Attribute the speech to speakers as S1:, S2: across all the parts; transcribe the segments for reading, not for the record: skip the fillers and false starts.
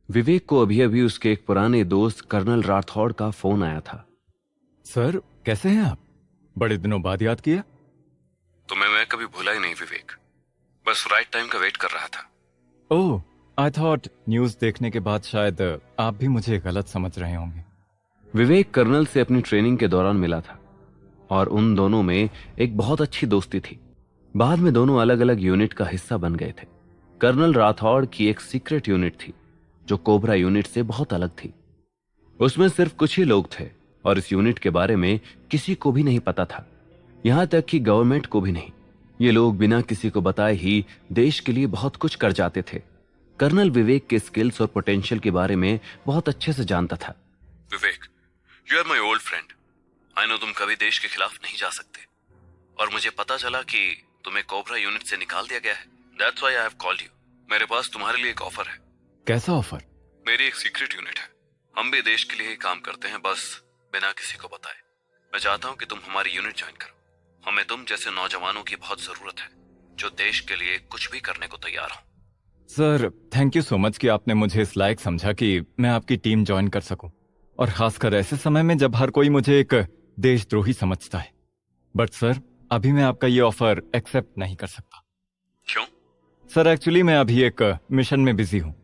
S1: विवेक को अभी अभी उसके एक पुराने दोस्त कर्नल राठौड़ का फोन आया था।
S2: सर, कैसे हैं आप? बड़े दिनों बाद याद किया।
S1: तुम्हें मैं कभी भूला ही नहीं विवेक, बस राइट टाइम का वेट कर रहा था।
S2: ओह, आई थॉट न्यूज देखने के बाद शायद आप भी मुझे गलत समझ रहे होंगे।
S1: विवेक कर्नल से अपनी ट्रेनिंग के दौरान मिला था और उन दोनों में एक बहुत अच्छी दोस्ती थी। बाद में दोनों अलग अलग यूनिट का हिस्सा बन गए थे। कर्नल राठौड़ की एक सीक्रेट यूनिट थी जो कोबरा यूनिट से बहुत अलग थी। उसमें सिर्फ कुछ ही लोग थे और इस यूनिट के बारे में किसी को भी नहीं पता था, यहां तक कि गवर्नमेंट को भी नहीं। ये लोग बिना किसी को बताए ही देश के लिए बहुत कुछ कर जाते थे। कर्नल विवेक के स्किल्स और पोटेंशियल के बारे में बहुत अच्छे से जानता था। Vivek, you are my old friend. I know तुम कभी देश के खिलाफ नहीं जा सकते और मुझे पता चला कि तुम्हें कोबरा यूनिट से निकाल दिया गया है। That's why I have called you. मेरे पास तुम्हारे लिए एक ऑफर है।
S2: कैसा ऑफर?
S1: मेरी एक सीक्रेट यूनिट है, हम भी देश के लिए ही काम करते हैं, बस बिना किसी को बताए। मैं चाहता हूं कि तुम हमारी यूनिट ज्वाइन करो। हमें तुम जैसे नौजवानों की बहुत जरूरत है जो देश के लिए कुछ भी करने को तैयार हो।
S2: Sir, thank you so much कि आपने मुझे इस लायक समझा कि मैं आपकी टीम ज्वाइन कर सकूं, और खासकर ऐसे समय में जब हर कोई मुझे एक देशद्रोही समझता है। बट सर, अभी मैं आपका ये ऑफर एक्सेप्ट नहीं कर सकता।
S1: क्यों?
S2: सर, एक्चुअली मैं अभी एक मिशन में बिजी हूँ।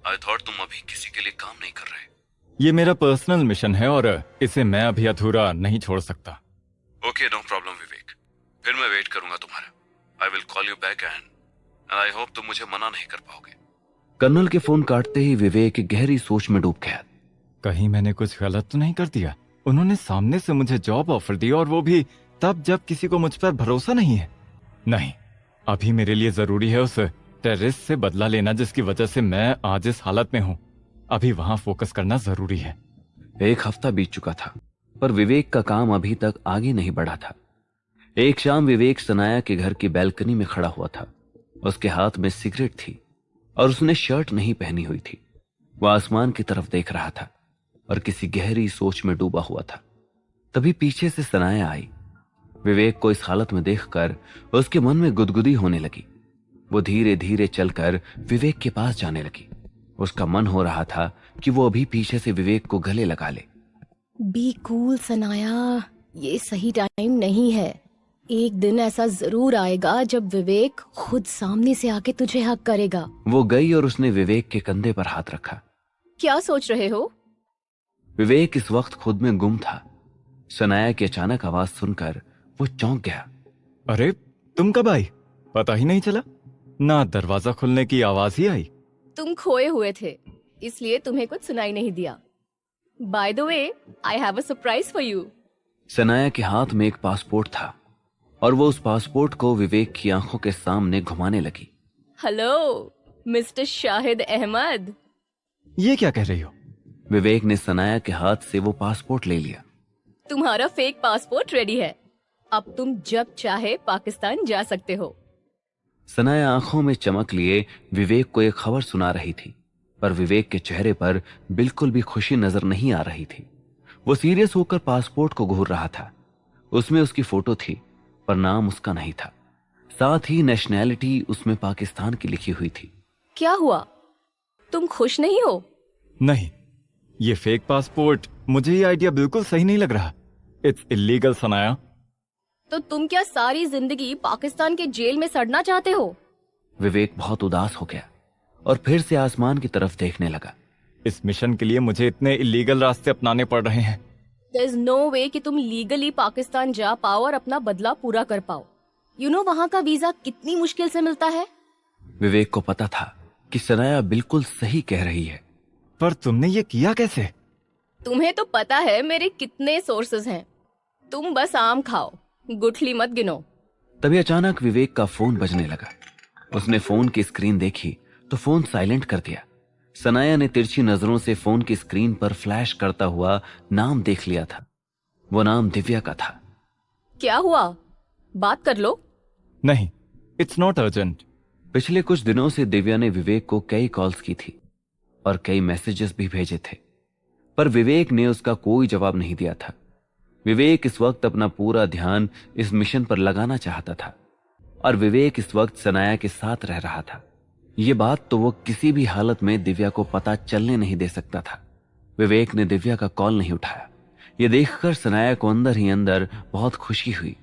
S1: आई थॉट तुम अभी किसी के लिए काम नहीं कर रहे।
S2: ये मेरा पर्सनल मिशन है और इसे मैं अभी अधूरा नहीं छोड़ सकता।
S1: ओके, नो प्रॉब्लम विवेक, फिर मैं वेट करूंगा तुम्हारा। I will call you back and I hope तुम मुझे मना नहीं कर पाओगे। कर्नल के फोन काटते ही विवेक गहरी सोच में डूब गया।
S2: कहीं मैंने कुछ गलत तो नहीं कर दिया? उन्होंने सामने से मुझे जॉब ऑफर दी और वो भी तब जब किसी को मुझ पर भरोसा नहीं है। नहीं, अभी मेरे लिए जरूरी है उस टेररिस्ट से बदला लेना जिसकी वजह से मैं आज इस हालत में हूँ। अभी वहां फोकस करना जरूरी है।
S1: एक हफ्ता बीत चुका था पर विवेक का काम अभी तक आगे नहीं बढ़ा था। एक शाम विवेक सनाया के घर की बैल्कनी में खड़ा हुआ था। उसके हाथ में सिगरेट थी और उसने शर्ट नहीं पहनी हुई थी। वह आसमान की तरफ देख रहा था और किसी गहरी सोच में डूबा हुआ था। तभी पीछे से सनाया आई। विवेक को इस हालत में देखकर उसके मन में गुदगुदी होने लगी। वो धीरे धीरे चलकर विवेक के पास जाने लगी। उसका मन हो रहा था कि वो अभी पीछे से विवेक को गले लगा ले।
S3: बी कूल सनाया, ये सही टाइम नहीं है। एक दिन ऐसा जरूर आएगा जब विवेक खुद सामने से आके तुझे हक करेगा।
S1: वो गई और उसने विवेक के कंधे पर हाथ रखा।
S3: क्या सोच रहे हो?
S1: विवेक इस वक्त खुद में गुम था। सनाया की अचानक आवाज सुनकर वो चौंक गया।
S2: अरे, तुम कब आई? पता ही नहीं चला। ना दरवाजा खुलने की आवाज ही आई।
S3: तुम खोए हुए थे इसलिए तुम्हें कुछ सुनाई नहीं दिया। By the way, I have a surprise for you.
S1: Sanaya के हाथ में एक पासपोर्ट था और वो उस पासपोर्ट को विवेक की आंखों के सामने घुमाने लगी।
S3: Hello mister Shahid Ahmad.
S2: ये क्या कह रही हो?
S1: विवेक ने सनाया के हाथ से वो पासपोर्ट ले लिया।
S3: तुम्हारा फेक पासपोर्ट रेडी है। अब तुम जब चाहे पाकिस्तान जा सकते हो।
S1: सनाया आंखों में चमक लिए विवेक को एक खबर सुना रही थी, पर विवेक के चेहरे पर बिल्कुल भी खुशी नजर नहीं आ रही थी। वो सीरियस होकर पासपोर्ट को घूर रहा था। उसमें उसकी फोटो थी पर नाम उसका नहीं था। साथ ही नेशनैलिटी उसमें पाकिस्तान की लिखी हुई थी।
S3: क्या हुआ? तुम खुश नहीं हो?
S2: नहीं, ये फेक पासपोर्ट, मुझे ये आइडिया बिल्कुल सही नहीं लग रहा। It's illegal Sanaya.
S3: तो तुम क्या सारी जिंदगी पाकिस्तान के जेल में सड़ना चाहते हो?
S1: विवेक बहुत उदास हो गया और फिर से आसमान की तरफ देखने लगा।
S2: इस मिशन के लिए मुझे इतने इलीगल रास्ते अपनाने पड़ रहे हैं।
S3: There is no way कि तुम लीगली पाकिस्तान जा पाओ और अपना बदला पूरा कर पाओ। यू नो वहाँ का वीजा कितनी मुश्किल से मिलता है।
S1: विवेक को पता था कि सनाया बिल्कुल सही कह रही है।
S2: पर तुमने ये किया कैसे?
S3: तुम्हें तो पता है मेरे कितने सोर्सेज हैं। तुम बस आम खाओ, गुठली मत गिनो।
S1: तभी अचानक विवेक का फोन बजने लगा। उसने फोन की स्क्रीन देखी तो फोन साइलेंट कर दिया। सनाया ने तिरछी नजरों से फोन की स्क्रीन पर फ्लैश करता हुआ नाम देख लिया था। वो नाम दिव्या का था।
S3: क्या हुआ? बात कर लो।
S2: नहीं, इट्स नॉट अर्जेंट।
S1: पिछले कुछ दिनों से दिव्या ने विवेक को कई कॉल्स की थी और कई मैसेजेस भी भेजे थे, पर विवेक ने उसका कोई जवाब नहीं दिया था। विवेक इस वक्त अपना पूरा ध्यान इस मिशन पर लगाना चाहता था और विवेक इस वक्त सनाया के साथ रह रहा था। ये बात तो वो किसी भी हालत में दिव्या को पता चलने नहीं दे सकता था। विवेक ने दिव्या का कॉल नहीं उठाया। ये देखकर सनाया को अंदर ही अंदर बहुत खुशी हुई,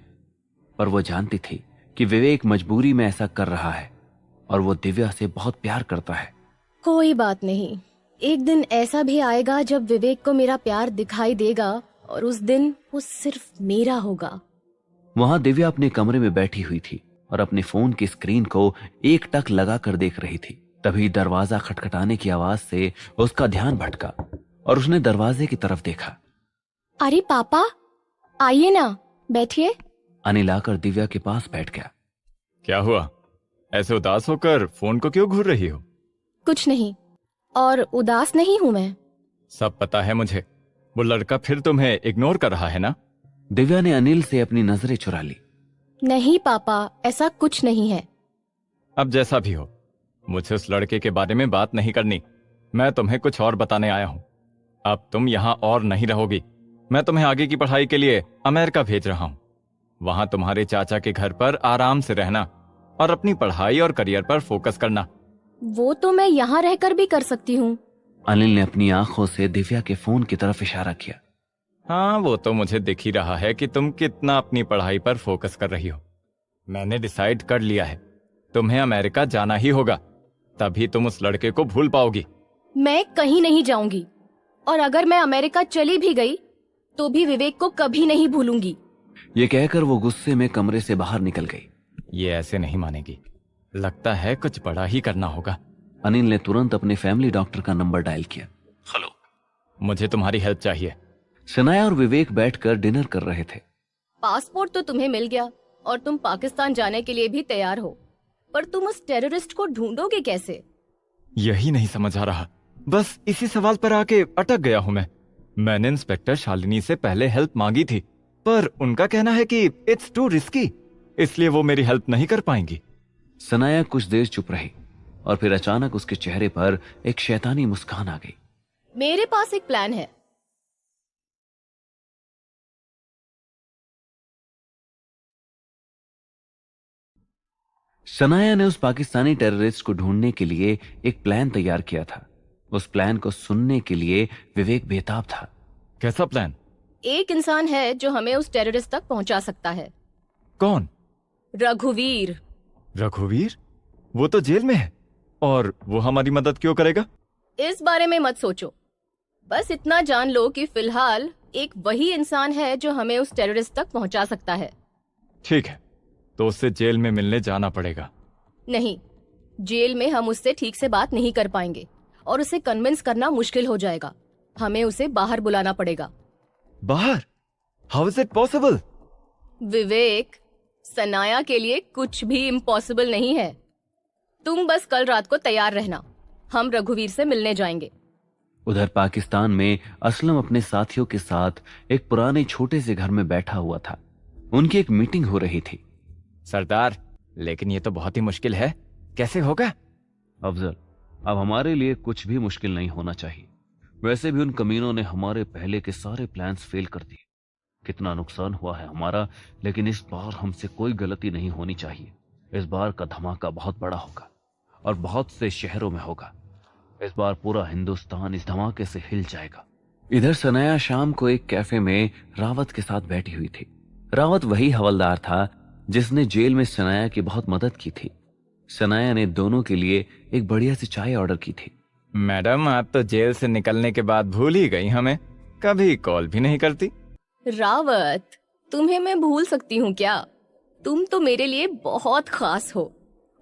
S1: पर वो जानती थी कि विवेक मजबूरी में ऐसा कर रहा है और वो दिव्या से बहुत प्यार करता है।
S3: कोई बात नहीं, एक दिन ऐसा भी आएगा जब विवेक को मेरा प्यार दिखाई देगा और उस दिन वो सिर्फ मेरा होगा।
S1: वहां दिव्या अपने कमरे में बैठी हुई थी और अपने फोन की स्क्रीन को एक टक लगाकर देख रही थी। तभी दरवाजा खटखटाने की आवाज से उसका ध्यान भटका और उसने दरवाजे की तरफ देखा।
S3: अरे पापा, आइए ना, बैठिए।
S1: अनिल आकर दिव्या के पास बैठ गया।
S2: क्या हुआ? ऐसे उदास होकर फोन को क्यों घूर रही हो?
S3: कुछ नहीं, और उदास नहीं हूं मैं।
S2: सब पता है मुझे। वो लड़का फिर तुम्हें इग्नोर कर रहा है ना?
S1: दिव्या ने अनिल से अपनी नजरें चुरा ली।
S3: नहीं पापा, ऐसा कुछ नहीं है।
S2: अब जैसा भी हो, मुझे उस लड़के के बारे में बात नहीं करनी। मैं तुम्हें कुछ और बताने आया हूं। अब तुम यहाँ और नहीं रहोगी। मैं तुम्हें आगे की पढ़ाई के लिए अमेरिका भेज रहा हूं। वहां तुम्हारे चाचा के घर पर आराम से रहना और अपनी पढ़ाई और करियर पर फोकस करना।
S3: वो तो मैं यहाँ रहकर भी कर सकती हूँ।
S1: अनिल ने अपनी आंखों से दिव्या के फोन की तरफ इशारा किया।
S2: हाँ, वो तो मुझे दिख ही रहा है कि तुम कितना अपनी पढ़ाई पर फोकस कर रही हो। मैंने डिसाइड कर लिया है, तुम्हें अमेरिका जाना ही होगा, तभी तुम उस लड़के को भूल पाओगी।
S3: मैं कहीं नहीं जाऊंगी, और अगर मैं अमेरिका चली भी गई तो भी विवेक को कभी नहीं भूलूंगी।
S1: ये कहकर वो गुस्से में कमरे से बाहर निकल गई।
S2: ये ऐसे नहीं मानेगी, लगता है कुछ बड़ा ही करना होगा।
S1: अनिल ने तुरंत अपने फैमिली डॉक्टर का नंबर डायल किया। हेलो,
S2: मुझे तुम्हारी हेल्प चाहिए।
S1: सनाया और विवेक बैठकर डिनर कर रहे थे।
S3: पासपोर्ट तो तुम्हें मिल गया और तुम पाकिस्तान जाने के लिए भी तैयार हो, पर तुम उस टेररिस्ट को ढूंढोगे कैसे?
S2: यही नहीं समझ आ रहा। बस इसी सवाल पर आके अटक गया हूं मैं। मैंने इंस्पेक्टर शालिनी से पहले हेल्प मांगी थी, पर उनका कहना है कि इट्स टू रिस्की, इसलिए वो मेरी हेल्प नहीं कर पाएंगी।
S1: सनाया कुछ देर चुप रही और फिर अचानक उसके चेहरे पर एक शैतानी मुस्कान आ गई।
S3: मेरे पास एक प्लान है।
S1: सनाया ने उस पाकिस्तानी टेररिस्ट को ढूंढने के लिए एक प्लान तैयार किया था। उस प्लान को सुनने के लिए विवेक बेताब था।
S2: कैसा प्लान?
S3: एक इंसान है जो हमें उस टेररिस्ट तक पहुंचा सकता है।
S2: कौन?
S3: रघुवीर।
S2: रघुवीर? वो तो जेल में है, और वो हमारी मदद क्यों करेगा?
S3: इस बारे में मत सोचो, बस इतना जान लो कि फिलहाल एक वही इंसान है जो हमें उस टेररिस्ट तक पहुंचा सकता है।
S2: ठीक है, तो उससे जेल में मिलने जाना पड़ेगा।
S3: नहीं, जेल में हम उससे ठीक से बात नहीं कर पाएंगे और उसे कन्विंस करना मुश्किल हो जाएगा। हमें उसे बाहर बुलाना पड़ेगा।
S2: बाहर? How is it possible?
S3: Vivek, Sanaya के लिए कुछ भी इम्पॉसिबल नहीं है। तुम बस कल रात को तैयार रहना, हम रघुवीर से मिलने जाएंगे।
S1: उधर पाकिस्तान में असलम अपने साथियों के साथ एक पुराने छोटे से घर में बैठा हुआ था। उनकी एक मीटिंग हो रही थी।
S2: सरदार, लेकिन ये तो बहुत ही मुश्किल है, कैसे होगा?
S1: अफजल, अब हमारे लिए कुछ भी मुश्किल नहीं होना चाहिए। वैसे भी उन कमीनों ने हमारे पहले के सारे प्लान्स फेल कर दिए। कितना नुकसान हुआ है हमारा, लेकिन इस बार हमसे कोई गलती नहीं होनी चाहिए। इस बार का धमाका बहुत बड़ा होगा और बहुत से शहरों में होगा। इस बार पूरा हिंदुस्तान इस धमाके से हिल जाएगा। इधर सनाया शाम को एक कैफे में रावत के साथ बैठी हुई थी। रावत वही हवलदार था जिसने जेल में सनाया की बहुत मदद की थी। सनाया ने दोनों के लिए एक बढ़िया सी चाय ऑर्डर की थी।
S2: मैडम, आप तो जेल से निकलने के बाद भूल ही गई हमें, कभी कॉल भी नहीं करती।
S3: रावत, तुम्हें मैं भूल सकती हूँ क्या? तुम तो मेरे लिए बहुत खास हो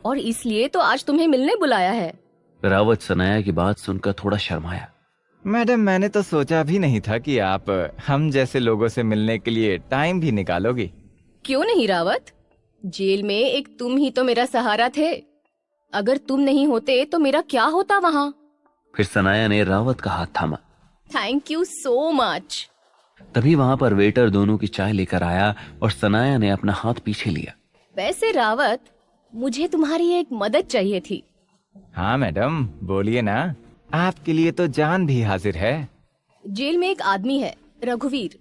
S3: और इसलिए तो आज तुम्हें मिलने बुलाया है।
S1: रावत सनाया की बात सुनकर थोड़ा शर्माया।
S2: मैडम, मैंने तो सोचा भी नहीं था कि आप हम जैसे लोगों से मिलने के लिए टाइम भी निकालोगी।
S3: क्यों नहीं रावत, जेल में एक तुम ही तो मेरा सहारा थे। अगर तुम नहीं होते तो मेरा क्या होता वहाँ?
S1: फिर सनाया ने रावत का हाथ थामा।
S3: Thank you so much.
S1: तभी वहां पर वेटर दोनों की चाय लेकर आया और सनाया ने अपना हाथ पीछे लिया।
S3: वैसे रावत, मुझे तुम्हारी एक मदद चाहिए थी।
S2: हाँ मैडम, बोलिए ना, आपके लिए तो जान भी हाजिर है।
S3: जेल में एक आदमी है, रघुवीर।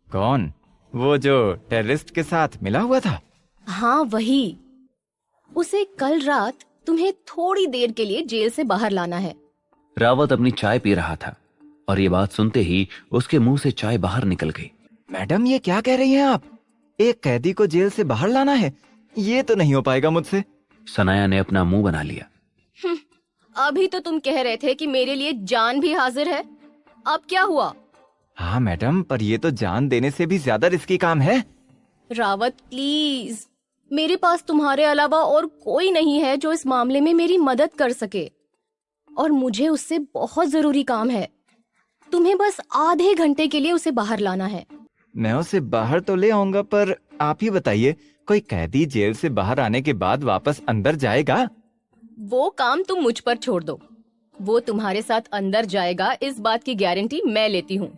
S2: कौन? वो जो टेररिस्ट के साथ मिला हुआ था?
S3: हाँ वही। उसे कल रात तुम्हें थोड़ी देर के लिए जेल से बाहर लाना है।
S1: रावत अपनी चाय पी रहा था और ये बात सुनते ही उसके मुंह से चाय बाहर निकल गई।
S2: मैडम, ये क्या कह रही हैं आप? एक कैदी को जेल से बाहर लाना है? ये तो नहीं हो पाएगा मुझसे।
S1: सनाया ने अपना मुंह बना लिया।
S3: अभी तो तुम कह रहे थे कि मेरे लिए जान भी हाजिर है, अब क्या हुआ?
S2: हाँ मैडम, पर ये तो जान देने से भी ज्यादा रिस्की काम है।
S3: रावत प्लीज, मेरे पास तुम्हारे अलावा और कोई नहीं है जो इस मामले में मेरी मदद कर सके, और मुझे उससे बहुत जरूरी काम है। तुम्हें बस आधे घंटे के लिए उसे बाहर लाना है।
S2: मैं उसे बाहर तो ले आऊंगा, पर आप ही बताइए, कोई कैदी जेल से बाहर आने के बाद वापस अंदर जाएगा?
S3: वो काम तुम मुझ पर छोड़ दो। वो तुम्हारे साथ अंदर जाएगा, इस बात की गारंटी मैं लेती हूँ।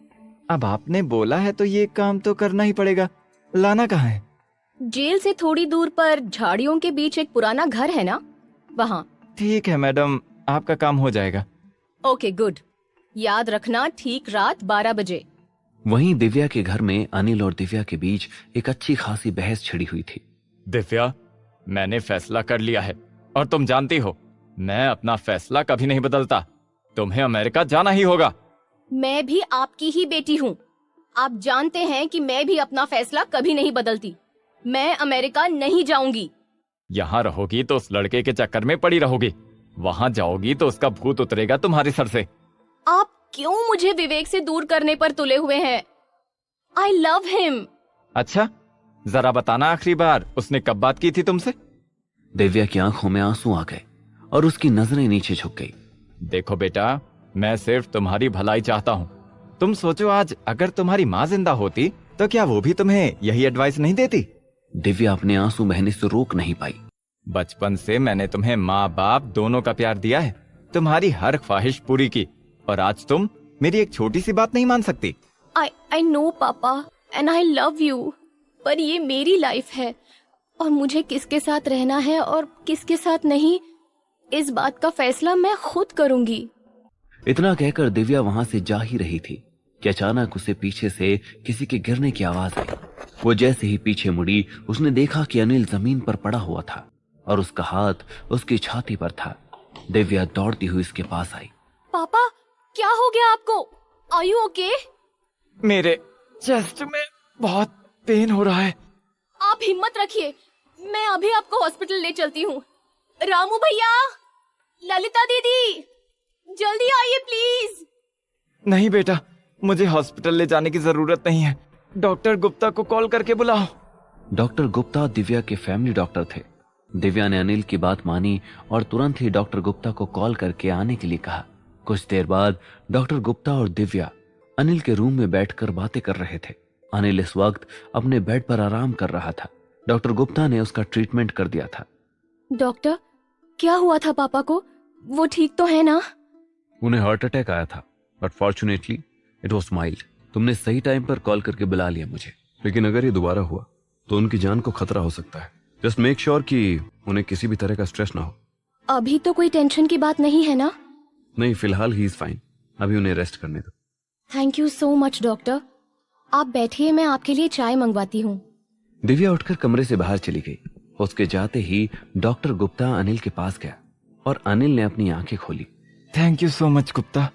S2: अब आपने बोला है तो ये काम तो करना ही पड़ेगा। लाना कहाँ है?
S3: जेल से थोड़ी दूर पर झाड़ियों के बीच एक पुराना घर है ना, वहाँ।
S2: ठीक है मैडम, आपका काम हो जाएगा।
S3: ओके गुड, याद रखना ठीक रात 12 बजे।
S1: वहीं दिव्या के घर में अनिल और दिव्या के बीच एक अच्छी खासी बहस छिड़ी हुई थी।
S2: दिव्या, मैंने फैसला कर लिया है और तुम जानती हो मैं अपना फैसला कभी नहीं बदलता। तुम्हें अमेरिका जाना ही होगा।
S3: मैं भी आपकी ही बेटी हूँ। आप जानते हैं कि मैं भी अपना फैसला कभी नहीं बदलती। मैं अमेरिका नहीं जाऊंगी।
S2: यहाँ रहोगी तो उस लड़के के चक्कर में पड़ी रहोगी, वहाँ जाओगी तो उसका भूत उतरेगा तुम्हारे सर से।
S3: आप क्यों मुझे विवेक से दूर करने पर तुले हुए हैं? I love him.
S2: अच्छा, जरा बताना आखिरी बार उसने कब बात की थी तुमसे?
S1: दिव्या की आंखों में आंसू आ गए और उसकी नजरें नीचे झुक गई।
S2: देखो बेटा, मैं सिर्फ तुम्हारी भलाई चाहता हूँ। तुम सोचो, आज अगर तुम्हारी माँ जिंदा होती तो क्या वो भी तुम्हें यही एडवाइस नहीं देती?
S1: दिव्या अपने आंसू बहने से रोक नहीं पाई।
S2: बचपन से मैंने तुम्हें माँ बाप दोनों का प्यार दिया है, तुम्हारी हर ख्वाहिश पूरी की, और आज तुम मेरी एक छोटी सी बात नहीं मान सकती।
S3: आई नो पापा, एंड आई लव यू, पर ये मेरी लाइफ है और मुझे किसके साथ रहना है और किसके साथ नहीं, इस बात का फैसला मैं खुद करूंगी।
S1: इतना कहकर दिव्या वहां से जा ही रही थी कि अचानक उसे पीछे से किसी के गिरने की आवाज आई। वो जैसे ही पीछे मुड़ी, उसने देखा कि अनिल जमीन पर पड़ा हुआ था और उसका हाथ उसकी छाती पर था। दिव्या दौड़ती हुई उसके पास आई।
S3: पापा, क्या हो गया आपको? Are you okay?
S2: मेरे चेस्ट में बहुत पेन हो रहा है।
S3: आप हिम्मत रखिए, मैं अभी आपको हॉस्पिटल ले चलती हूँ। रामू भैया, ललिता दीदी, जल्दी आइए प्लीज।
S2: नहीं बेटा, मुझे हॉस्पिटल ले जाने की जरूरत नहीं है। डॉक्टर गुप्ता को कॉल करके बुलाओ।
S1: डॉक्टर गुप्ता दिव्या के फैमिली डॉक्टर थे। दिव्या ने अनिल की बात मानी और तुरंत ही डॉक्टर गुप्ता को कॉल करके आने के लिए कहा। कुछ देर बाद डॉक्टर गुप्ता और दिव्या अनिल के रूम में बैठकर बातें कर रहे थे। अनिल इस वक्त अपने बेड पर आराम कर रहा था। डॉक्टर गुप्ता ने उसका ट्रीटमेंट कर दिया था।
S3: डॉक्टर, क्या हुआ था पापा को? वो ठीक तो है ना?
S1: उन्हें हार्ट अटैक आया था, but fortunately it was mild. तुमने सही टाइम पर कॉल करके बुला लिया मुझे, लेकिन अगर ये दोबारा हुआ तो उनकी जान को खतरा हो सकता है। जस्ट मेक श्योर कि उन्हें किसी भी तरह का स्ट्रेस ना हो।
S3: अभी तो कोई टेंशन की बात नहीं है ना?
S1: नहीं, फिलहाल ही इज फाइन। अभी उन्हें रेस्ट करने दो।
S3: Thank you so much doctor. आप बैठिए, मैं आपके लिए चाय मंगवाती हूँ।
S1: दिव्या उठकर कमरे से बाहर चली गई। उसके जाते ही डॉक्टर गुप्ता अनिल के पास गया और अनिल ने अपनी आंखें खोली।
S2: Thank you so much Gupta,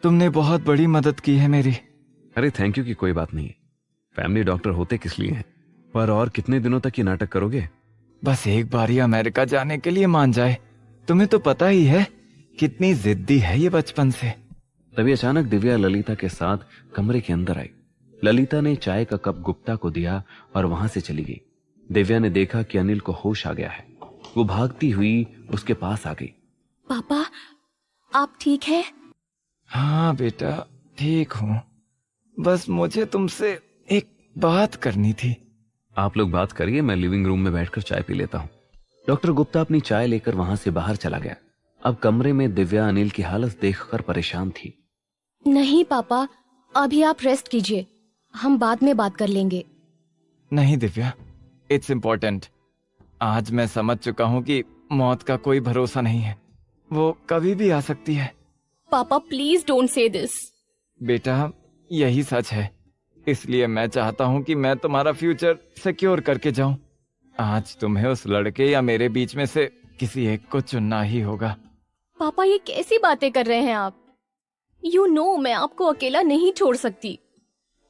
S2: तुमने बहुत बड़ी मदद की है मेरी।
S1: अरे थैंक यू की कोई बात नहीं है। फैमिली डॉक्टर होते किस लिए हैं? पर और कितने दिनों तक ये नाटक करोगे?
S2: बस एक बार ही अमेरिका जाने के लिए मान जाए। तुम्हें तो पता ही है कितनी जिद्दी है ये बचपन से।
S1: तभी अचानक दिव्या ललिता के साथ कमरे के अंदर आई। ललिता ने चाय का कप गुप्ता को दिया और वहां से चली गई। दिव्या ने देखा कि अनिल को होश आ गया है। वो भागती हुई उसके पास आ गई।
S3: पापा, आप ठीक हैं?
S2: हाँ बेटा, ठीक हूँ। बस मुझे तुमसे एक बात करनी थी।
S1: आप लोग बात करिए, मैं लिविंग रूम में बैठकर चाय पी लेता हूँ। डॉक्टर गुप्ता अपनी चाय लेकर वहां से बाहर चला गया। अब कमरे में दिव्या अनिल की हालत देखकर परेशान थी।
S3: नहीं पापा, अभी आप रेस्ट कीजिए, हम बाद में बात कर लेंगे।
S2: नहीं दिव्या, इट्स इम्पोर्टेंट। आज मैं समझ चुका हूँ कि मौत का कोई भरोसा नहीं है, वो कभी भी आ सकती है।
S3: पापा प्लीज डोंट से दिस।
S2: बेटा, यही सच है, इसलिए मैं चाहता हूँ कि मैं तुम्हारा फ्यूचर सिक्योर करके जाऊं। आज तुम्हें उस लड़के या मेरे बीच में से किसी एक को चुनना ही होगा।
S3: पापा ये कैसी बातें कर रहे हैं आप? यू नो मैं आपको अकेला नहीं छोड़ सकती।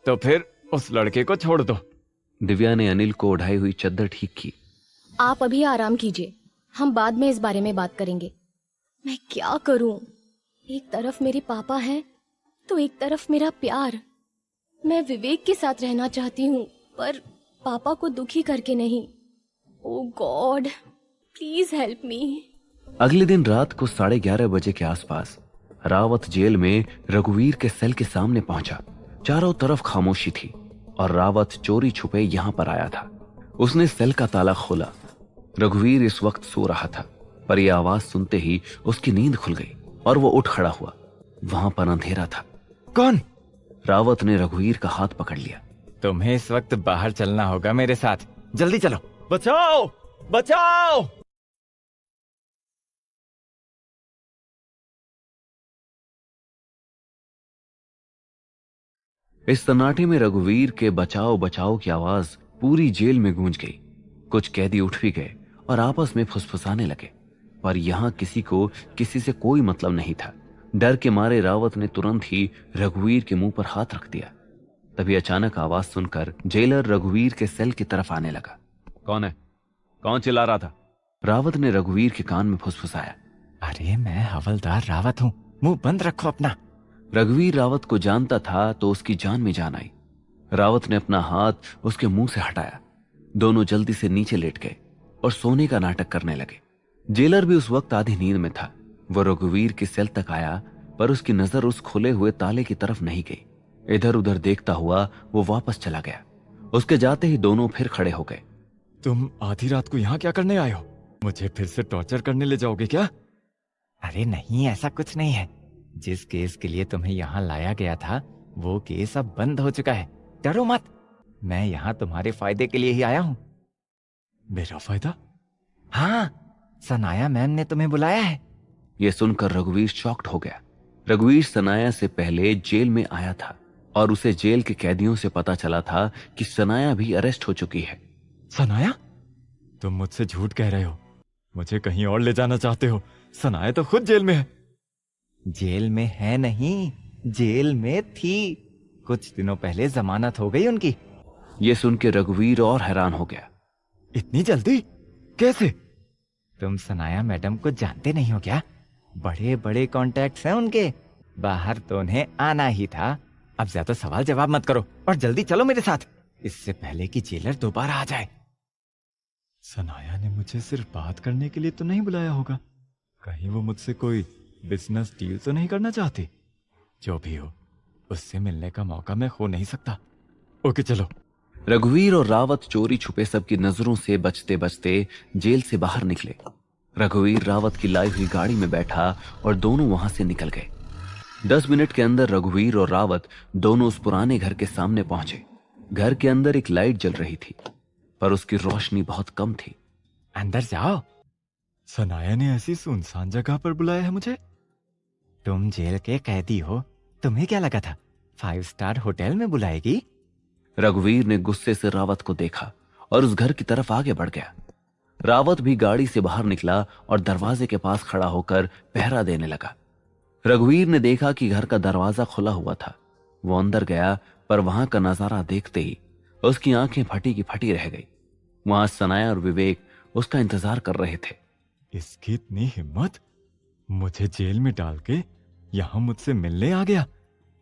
S2: तो फिर उस लड़के को छोड़ दो।
S1: दिव्या ने अनिल को ओढ़ाई हुई चद्दर ठीक की।
S3: आप अभी आराम कीजिए, हम बाद में इस बारे में बात करेंगे। मैं क्या करूं? एक तरफ मेरे पापा हैं तो एक तरफ मेरा प्यार। मैं विवेक के साथ रहना चाहती हूँ पर पापा को दुखी करके नहीं। ओ गॉड, प्लीज हेल्प मी।
S1: अगले दिन रात को 11:30 बजे के आसपास रावत जेल में रघुवीर के सेल के सामने पहुंचा। चारों तरफ खामोशी थी और रावत चोरी छुपे यहां पर आया था। उसने सेल का ताला खोला। रघुवीर इस वक्त सो रहा था, पर यह आवाज सुनते ही उसकी नींद खुल गई और वो उठ खड़ा हुआ। वहां पर अंधेरा था।
S2: कौन?
S1: रावत ने रघुवीर का हाथ पकड़ लिया।
S2: तुम्हें इस वक्त बाहर चलना होगा मेरे साथ, जल्दी चलो। बचाओ बचाओ।
S1: इस सन्नाटे में रघुवीर के बचाओ बचाओ की आवाज पूरी जेल में गूंज गई। कुछ कैदी उठ भी गए और आपस में फुसफुसाने लगे, पर यहां किसी को किसी से कोई मतलब नहीं था। डर के मारे रावत ने तुरंत ही रघुवीर के मुंह पर हाथ रख दिया। तभी अचानक आवाज सुनकर जेलर रघुवीर के सेल की तरफ आने लगा। कौन है? कौन चिल्ला रहा था? रावत ने रघुवीर के कान में फुसफुसाया।
S2: अरे मैं हवलदार रावत हूँ, मुंह बंद रखो अपना।
S1: रघुवीर रावत को जानता था तो उसकी जान में जान आई। रावत ने अपना हाथ उसके मुंह से हटाया। दोनों जल्दी से नीचे लेट गए और सोने का नाटक करने लगे। जेलर भी उस वक्त आधी नींद में था। वो रघुवीर के सेल तक आया, पर उसकी नजर उस खुले हुए ताले की तरफ नहीं गई। इधर उधर देखता हुआ वो वापस चला गया। उसके जाते ही दोनों फिर खड़े हो गए।
S2: तुम आधी रात को यहाँ क्या करने आए हो? मुझे फिर से टॉर्चर करने ले जाओगे क्या? अरे नहीं, ऐसा कुछ नहीं है। जिस केस के लिए तुम्हें यहाँ लाया गया था वो केस अब बंद हो चुका है। डरो मत, मैं यहाँ तुम्हारे फायदे के लिए ही आया हूँ। मेरा फायदा? हाँ, सनाया मैम ने तुम्हें बुलाया है।
S1: यह सुनकर रघुवीर शॉक्ड हो गया। रघुवीर सनाया से पहले जेल में आया था और उसे जेल के कैदियों से पता चला था कि सनाया भी अरेस्ट हो चुकी है।
S2: सनाया? तुम मुझसे झूठ कह रहे हो, मुझे कहीं और ले जाना चाहते हो। सनाया तो खुद जेल में है। जेल में है नहीं, जेल में थी। कुछ दिनों पहले जमानत हो गई उनकी।
S1: यह सुन के रघुवीर और हैरान हो गया।
S2: इतनी जल्दी? कैसे? तुम सनाया मैडम को जानते नहीं हो क्या? बड़े बड़े कॉन्टैक्ट्स हैं उनके। बाहर तो उन्हें आना ही था। अब ज्यादा सवाल जवाब मत करो और जल्दी चलो मेरे साथ, इससे पहले कि जेलर दोबारा आ जाए। सनाया ने मुझे सिर्फ बात करने के लिए तो नहीं बुलाया होगा। कहीं वो मुझसे कोई बिजनेस डील तो नहीं करना चाहती? जो भी हो, उससे मिलने का मौका मैं खो नहीं सकता। ओके चलो।
S1: रघुवीर और रावत चोरी छुपे सबकी नजरों से बचते बचते जेल से बाहर निकले। रघुवीर रावत की लाई हुई गाड़ी में बैठा और दोनों वहां से निकल गए। 10 मिनट के अंदर रघुवीर और रावत दोनों उस पुराने घर के सामने पहुंचे। घर के अंदर एक लाइट जल रही थी, पर उसकी रोशनी बहुत कम थी।
S2: अंदर जाओ। सनाया ने ऐसी सुनसान जगह पर बुलाया है मुझे? तुम जेल के कैदी हो, तुम्हें क्या लगा था 5 स्टार होटल में बुलाएगी?
S1: रघुवीर ने गुस्से से रावत को देखा और उस घर की तरफ आगे बढ़ गया। रावत भी गाड़ी से बाहर निकला और दरवाजे के पास खड़ा होकर पहरा देने लगा। रघुवीर ने देखा कि घर का दरवाजा खुला हुआ था। वो अंदर गया, पर वहां का नजारा देखते ही उसकी आंखें फटी की फटी रह गई। वहां सनाया और विवेक उसका इंतजार कर रहे थे।
S2: इसकी इतनी हिम्मत, मुझे जेल में डाल के यहां मुझसे मिलने आ गया।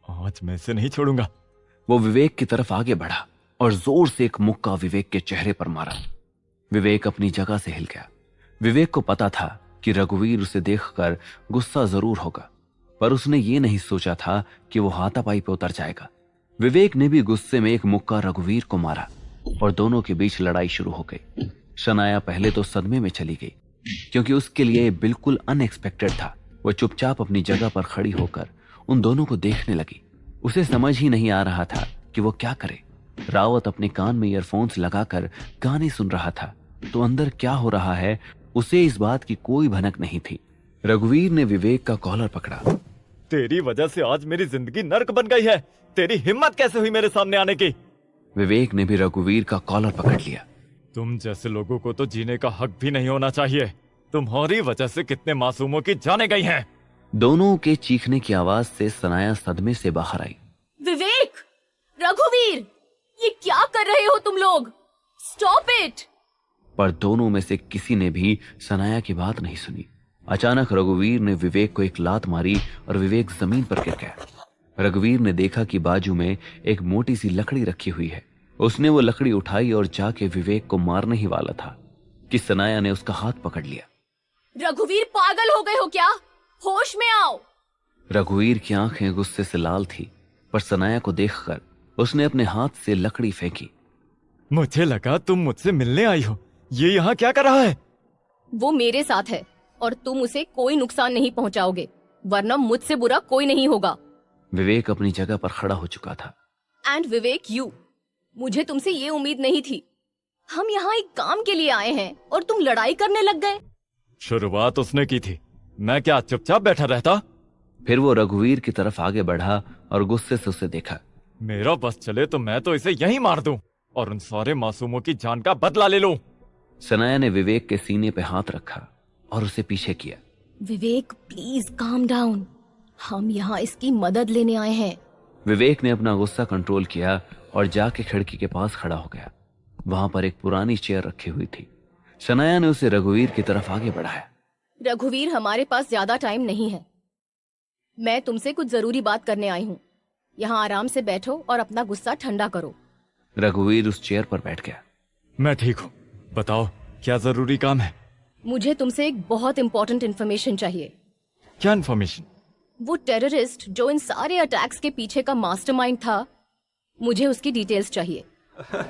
S2: आज मैं इसे नहीं छोड़ूंगा।
S1: वो विवेक की तरफ आगे बढ़ा और जोर से एक मुक्का विवेक के चेहरे पर मारा। विवेक अपनी जगह से हिल गया। विवेक को पता था कि रघुवीर उसे देखकर गुस्सा जरूर होगा, पर उसने ये नहीं सोचा था कि वो हाथापाई पे उतर जाएगा। विवेक ने भी गुस्से में एक मुक्का रघुवीर को मारा और दोनों के बीच लड़ाई शुरू हो गई। शनाया पहले तो सदमे में चली गई, क्योंकि उसके लिए बिल्कुल अनएक्सपेक्टेड था। वो चुपचाप अपनी जगह पर खड़ी होकर उन दोनों को देखने लगी। उसे समझ ही नहीं आ रहा था कि वो क्या करे। रावत अपने कान में ईयरफोन्स लगाकर गाने सुन रहा था, तो अंदर क्या हो रहा है उसे इस बात की कोई भनक नहीं थी। रघुवीर ने विवेक का कॉलर पकड़ा।
S2: तेरी वजह से आज मेरी जिंदगी नर्क बन गई है। तेरी हिम्मत कैसे हुई मेरे सामने आने की?
S1: विवेक ने भी रघुवीर का कॉलर पकड़ लिया।
S2: तुम जैसे लोगों को तो जीने का हक भी नहीं होना चाहिए। तुम्हारी वजह से कितने मासूमों की जाने गई हैं।
S1: दोनों के चीखने की आवाज से सनाया सदमे से बाहर आई।
S3: विवेक, रघुवीर, ये क्या कर रहे हो तुम लोग? Stop it!
S1: पर दोनों में से किसी ने भी सनाया की बात नहीं सुनी। अचानक रघुवीर ने विवेक को एक लात मारी और विवेक जमीन पर गिर गया। रघुवीर ने देखा कि बाजू में एक मोटी सी लकड़ी रखी हुई है। उसने वो लकड़ी उठाई और जाके विवेक को मारने ही वाला था कि सनाया ने उसका हाथ पकड़ लिया।
S3: रघुवीर, पागल हो गए हो क्या? होश में आओ!
S1: रघुवीर की आंखें गुस्से से लाल थी, पर सनाया को देखकर उसने अपने हाथ से लकड़ी फेंकी।
S2: मुझे लगा तुम मुझसे मिलने आई हो। ये यहाँ क्या कर रहा है?
S3: वो मेरे साथ है और तुम उसे कोई नुकसान नहीं पहुंचाओगे, वरना मुझसे बुरा कोई नहीं होगा।
S1: विवेक अपनी जगह पर खड़ा हो चुका था।
S3: एंड विवेक, मुझे तुमसे ये उम्मीद नहीं थी। हम यहाँ एक काम के लिए आए हैं और तुम लड़ाई करने लग गए।
S2: शुरुआत उसने की थी, मैं क्या चुपचाप बैठा रहता?
S1: फिर वो रघुवीर की तरफ आगे बढ़ा और गुस्से से उसे देखा।
S2: मेरा बस चले तो मैं तो इसे यहीं मार दूं और उन सारे मासूमों की जान का बदला ले लूं।
S1: सनाया ने विवेक के सीने पे हाथ रखा और उसे पीछे किया।
S3: विवेक, प्लीज काम डाउन। हम यहाँ इसकी मदद लेने आए हैं।
S1: विवेक ने अपना गुस्सा कंट्रोल किया और जाके खिड़की के पास खड़ा हो गया। वहां पर एक पुरानी चेयर रखी हुई थी। सनाया ने उसे रघुवीर की तरफ आगे बढ़ाया।
S3: रघुवीर, हमारे पास ज्यादा टाइम नहीं है। मैं तुमसे कुछ जरूरी बात करने आई हूँ। यहाँ आराम से बैठो और अपना गुस्सा ठंडा करो।
S1: रघुवीर उस चेयर पर बैठ गया।
S2: मैं ठीक हूँ, बताओ क्या जरूरी काम है?
S3: मुझे तुमसे एक बहुत इंपॉर्टेंट इन्फॉर्मेशन चाहिए।
S2: क्या इन्फॉर्मेशन?
S3: वो टेररिस्ट जो इन सारे अटैक्स के पीछे का मास्टरमाइंड था, मुझे उसकी डिटेल्स चाहिए।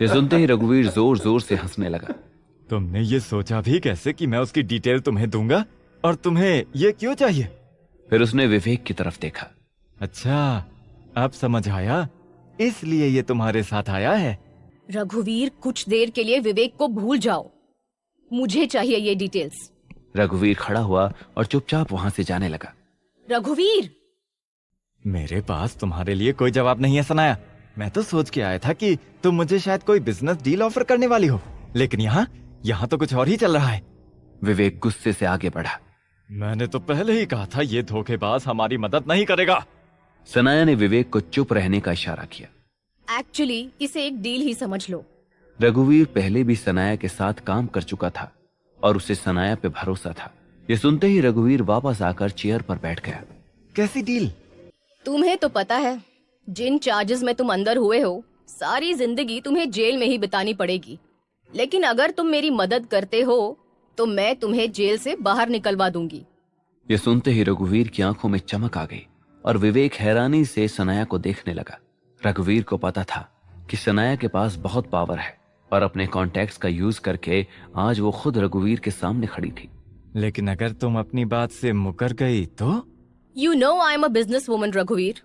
S1: ये सुनते ही रघुवीर जोर जोर से हंसने लगा।
S2: तुमने ये सोचा भी कैसे कि मैं उसकी डिटेल तुम्हें दूंगा? और तुम्हें ये क्यों चाहिए?
S1: फिर उसने विवेक की तरफ देखा।
S2: अच्छा, अब समझ आया, इसलिए ये तुम्हारे साथ आया है।
S3: रघुवीर, कुछ देर के लिए विवेक को भूल जाओ। मुझे चाहिए ये डिटेल्स।
S1: रघुवीर खड़ा हुआ और चुपचाप वहां से जाने लगा।
S3: रघुवीर!
S2: मेरे पास तुम्हारे लिए कोई जवाब नहीं है सनाया। मैं तो सोच के आया था कि तुम मुझे शायद कोई बिजनेस डील ऑफर करने वाली हो, लेकिन यहाँ तो कुछ और ही चल रहा है।
S1: विवेक गुस्से से आगे बढ़ा।
S2: मैंने तो पहले ही कहा था ये धोखेबाज हमारी मदद नहीं करेगा।
S1: सनाया ने विवेक को चुप रहने का इशारा किया।
S3: एक्चुअली इसे एक डील ही समझ लो।
S1: रघुवीर पहले भी सनाया के साथ काम कर चुका था और उसे सनाया पे भरोसा था। ये सुनते ही रघुवीर वापस आकर चेयर पर बैठ गया।
S2: कैसी डील?
S3: तुम्हें तो पता है, जिन चार्जेस में तुम अंदर हुए हो, सारी जिंदगी तुम्हें जेल में ही बितानी पड़ेगी। लेकिन अगर तुम मेरी मदद करते हो तो मैं तुम्हें जेल से बाहर निकलवा दूंगी।
S1: ये सुनते ही रघुवीर की आंखों में चमक आ गई और विवेक हैरानी से सनाया को देखने लगा। रघुवीर को पता था कि सनाया के पास बहुत पावर है और अपने कॉन्टैक्ट्स का यूज करके आज वो खुद रघुवीर के सामने खड़ी थी।
S2: लेकिन अगर तुम अपनी बात से मुकर गई तो?
S3: You know I am a business woman रघुवीर।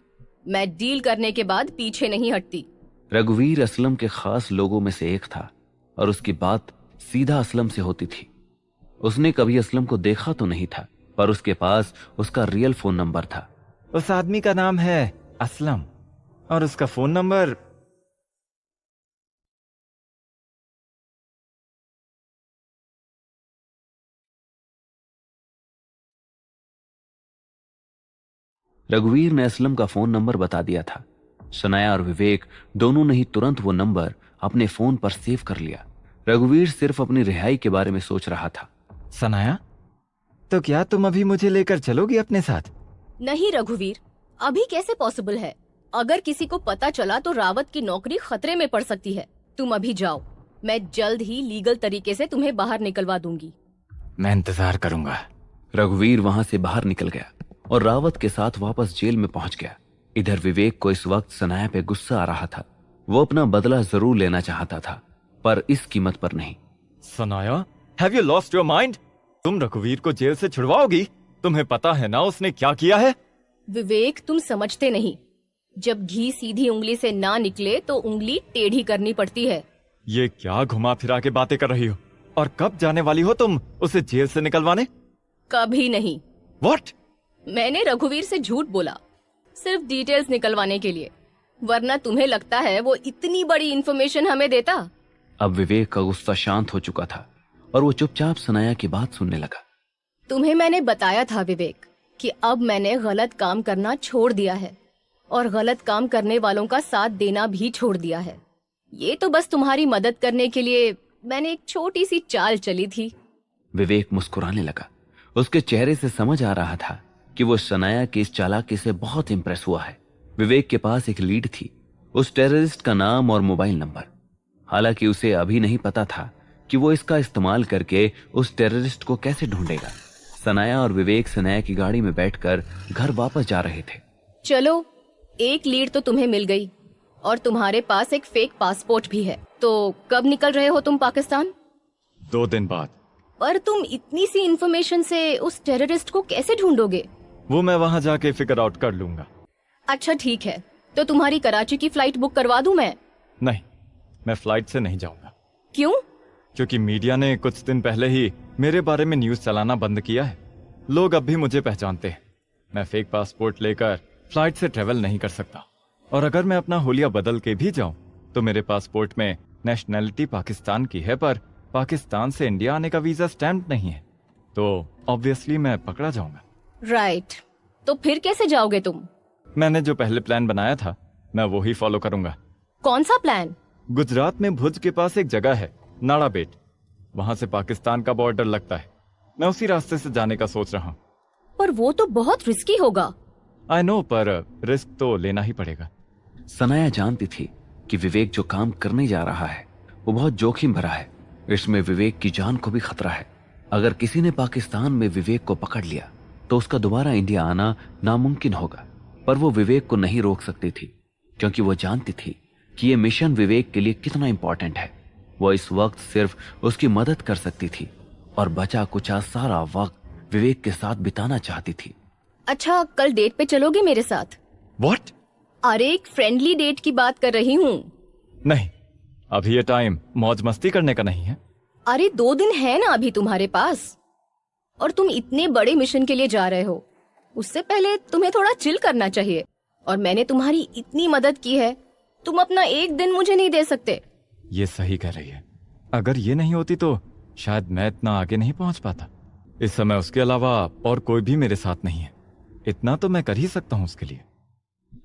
S3: मैं डील करने के बाद पीछे नहीं हटती।
S1: रघुवीर असलम के खास लोगों में से एक था और उसकी बात सीधा असलम से होती थी। उसने कभी असलम को देखा तो नहीं था, पर उसके पास उसका रियल फोन नंबर था।
S2: उस आदमी का नाम है असलम और उसका फोन नंबर।
S1: रघुवीर ने असलम का फोन नंबर बता दिया था। सनाया और विवेक दोनों ने ही तुरंत वो नंबर अपने फोन पर सेव कर लिया। रघुवीर सिर्फ अपनी रिहाई के बारे में सोच रहा था।
S2: सनाया, तो क्या तुम अभी मुझे लेकर चलोगी अपने साथ?
S3: नहीं रघुवीर, अभी कैसे पॉसिबल है? अगर किसी को पता चला तो रावत की नौकरी खतरे में पड़ सकती है। तुम अभी जाओ, मैं जल्द ही लीगल तरीके से तुम्हें बाहर निकलवा दूंगी।
S2: मैं इंतजार करूंगा।
S1: रघुवीर वहां से बाहर निकल गया और रावत के साथ वापस जेल में पहुंच गया। इधर विवेक को इस वक्त सनाया पे गुस्सा आ रहा था। वो अपना बदला जरूर लेना चाहता था, पर इस कीमत पर नहीं।
S2: Sanaya, have you lost your mind? तुम रघुवीर को जेल से छुड़वाओगी? तुम्हें पता है ना उसने क्या किया है?
S3: विवेक, तुम समझते नहीं। जब घी सीधी उंगली से ना निकले तो उंगली टेढ़ी करनी पड़ती है।
S2: ये क्या घुमा फिरा के बातें कर रही हो? और कब जाने वाली हो तुम उसे जेल से निकलवाने?
S3: कभी नहीं।
S2: व्हाट?
S3: मैंने रघुवीर से झूठ बोला, सिर्फ डिटेल्स निकलवाने के लिए। वरना तुम्हें लगता है वो इतनी बड़ी इंफॉर्मेशन हमें देता?
S1: अब विवेक का गुस्सा शांत हो चुका था और वो चुपचाप सनाया की बात सुनने लगा।
S3: तुम्हें मैंने बताया था विवेक कि अब मैंने गलत काम करना छोड़ दिया है और गलत काम करने वालों का साथ देना भी छोड़ दिया है। ये तो बस तुम्हारी मदद करने के लिए मैंने एक छोटी सी चाल चली थी।
S1: विवेक मुस्कुराने लगा। उसके चेहरे से समझ आ रहा था कि वो सनाया की इस चालाकी से बहुत इंप्रेस हुआ है। विवेक के पास एक लीड थी, उस टेररिस्ट का नाम और मोबाइल नंबर। हालांकि उसे अभी नहीं पता था कि वो इसका इस्तेमाल करके उस टेररिस्ट को कैसे ढूंढेगा। सनाया और विवेक सनाया की गाड़ी में बैठकर घर वापस जा रहे थे।
S3: चलो, एक लीड तो तुम्हें मिल गई और तुम्हारे पास एक फेक पासपोर्ट भी है। तो कब निकल रहे हो तुम पाकिस्तान?
S2: 2 दिन बाद।
S3: पर तुम इतनी सी इंफॉर्मेशन से उस टेररिस्ट को कैसे ढूंढोगे?
S2: वो मैं वहां जाके फिगर आउट कर लूंगा।
S3: अच्छा ठीक है, तो तुम्हारी कराची की फ्लाइट बुक करवा दूं मैं?
S2: नहीं, मैं फ्लाइट से नहीं जाऊंगा।
S3: क्यों?
S2: क्योंकि मीडिया ने कुछ दिन पहले ही मेरे बारे में न्यूज चलाना बंद किया है। लोग अब भी मुझे पहचानते हैं। मैं फेक पासपोर्ट लेकर फ्लाइट से ट्रेवल नहीं कर सकता, और अगर मैं अपना हुलिया बदल के भी जाऊं तो मेरे पासपोर्ट में नेशनैलिटी पाकिस्तान की है, पर पाकिस्तान से इंडिया आने का वीजा स्टैम्प नहीं है, तो ऑब्वियसली मैं पकड़ा जाऊंगा।
S3: राइट, तो फिर कैसे जाओगे तुम?
S2: मैंने जो पहले प्लान बनाया था मैं वो ही फॉलो करूंगा।
S3: कौन सा प्लान?
S2: गुजरात में भुज के पास एक जगह है नाड़ा बेट, वहां से पाकिस्तान का बॉर्डर लगता है। मैं उसी रास्ते से जाने का सोच रहा हूँ।
S3: पर वो तो बहुत रिस्की होगा।
S2: आई नो, पर रिस्क तो लेना ही पड़ेगा।
S1: सनाया जानती थी कि विवेक जो काम करने जा रहा है वो बहुत जोखिम भरा है। इसमें विवेक की जान को भी खतरा है। अगर किसी ने पाकिस्तान में विवेक को पकड़ लिया तो उसका दोबारा इंडिया आना नामुमकिन होगा। पर वो विवेक को नहीं रोक सकती थी, क्योंकि वो जानती थी कि ये मिशन विवेक के लिए कितना इंपॉर्टेंट है। वो इस वक्त सिर्फ उसकी मदद कर सकती थी और बचा कुचा सारा वक्त विवेक के साथ बिताना चाहती थी।
S3: अच्छा, कल डेट पे चलोगे मेरे साथ?
S2: व्हाट?
S3: अरे एक फ्रेंडली डेट की बात कर रही हूँ।
S2: नहीं, अभी ये टाइम मौज मस्ती करने का नहीं है।
S3: अरे 2 दिन है ना अभी तुम्हारे पास, और तुम इतने बड़े मिशन के लिए जा रहे हो। उससे पहले तुम्हें थोड़ा चिल करना चाहिए। और मैंने तुम्हारी इतनी मदद की है, तुम अपना एक दिन मुझे नहीं दे सकते?
S2: ये सही कह रही है। अगर ये नहीं होती तो शायद मैं इतना आगे नहीं पहुंच पाता। इस समय उसके अलावा और कोई भी मेरे साथ नहीं है। इतना तो मैं कर ही सकता हूं उसके लिए।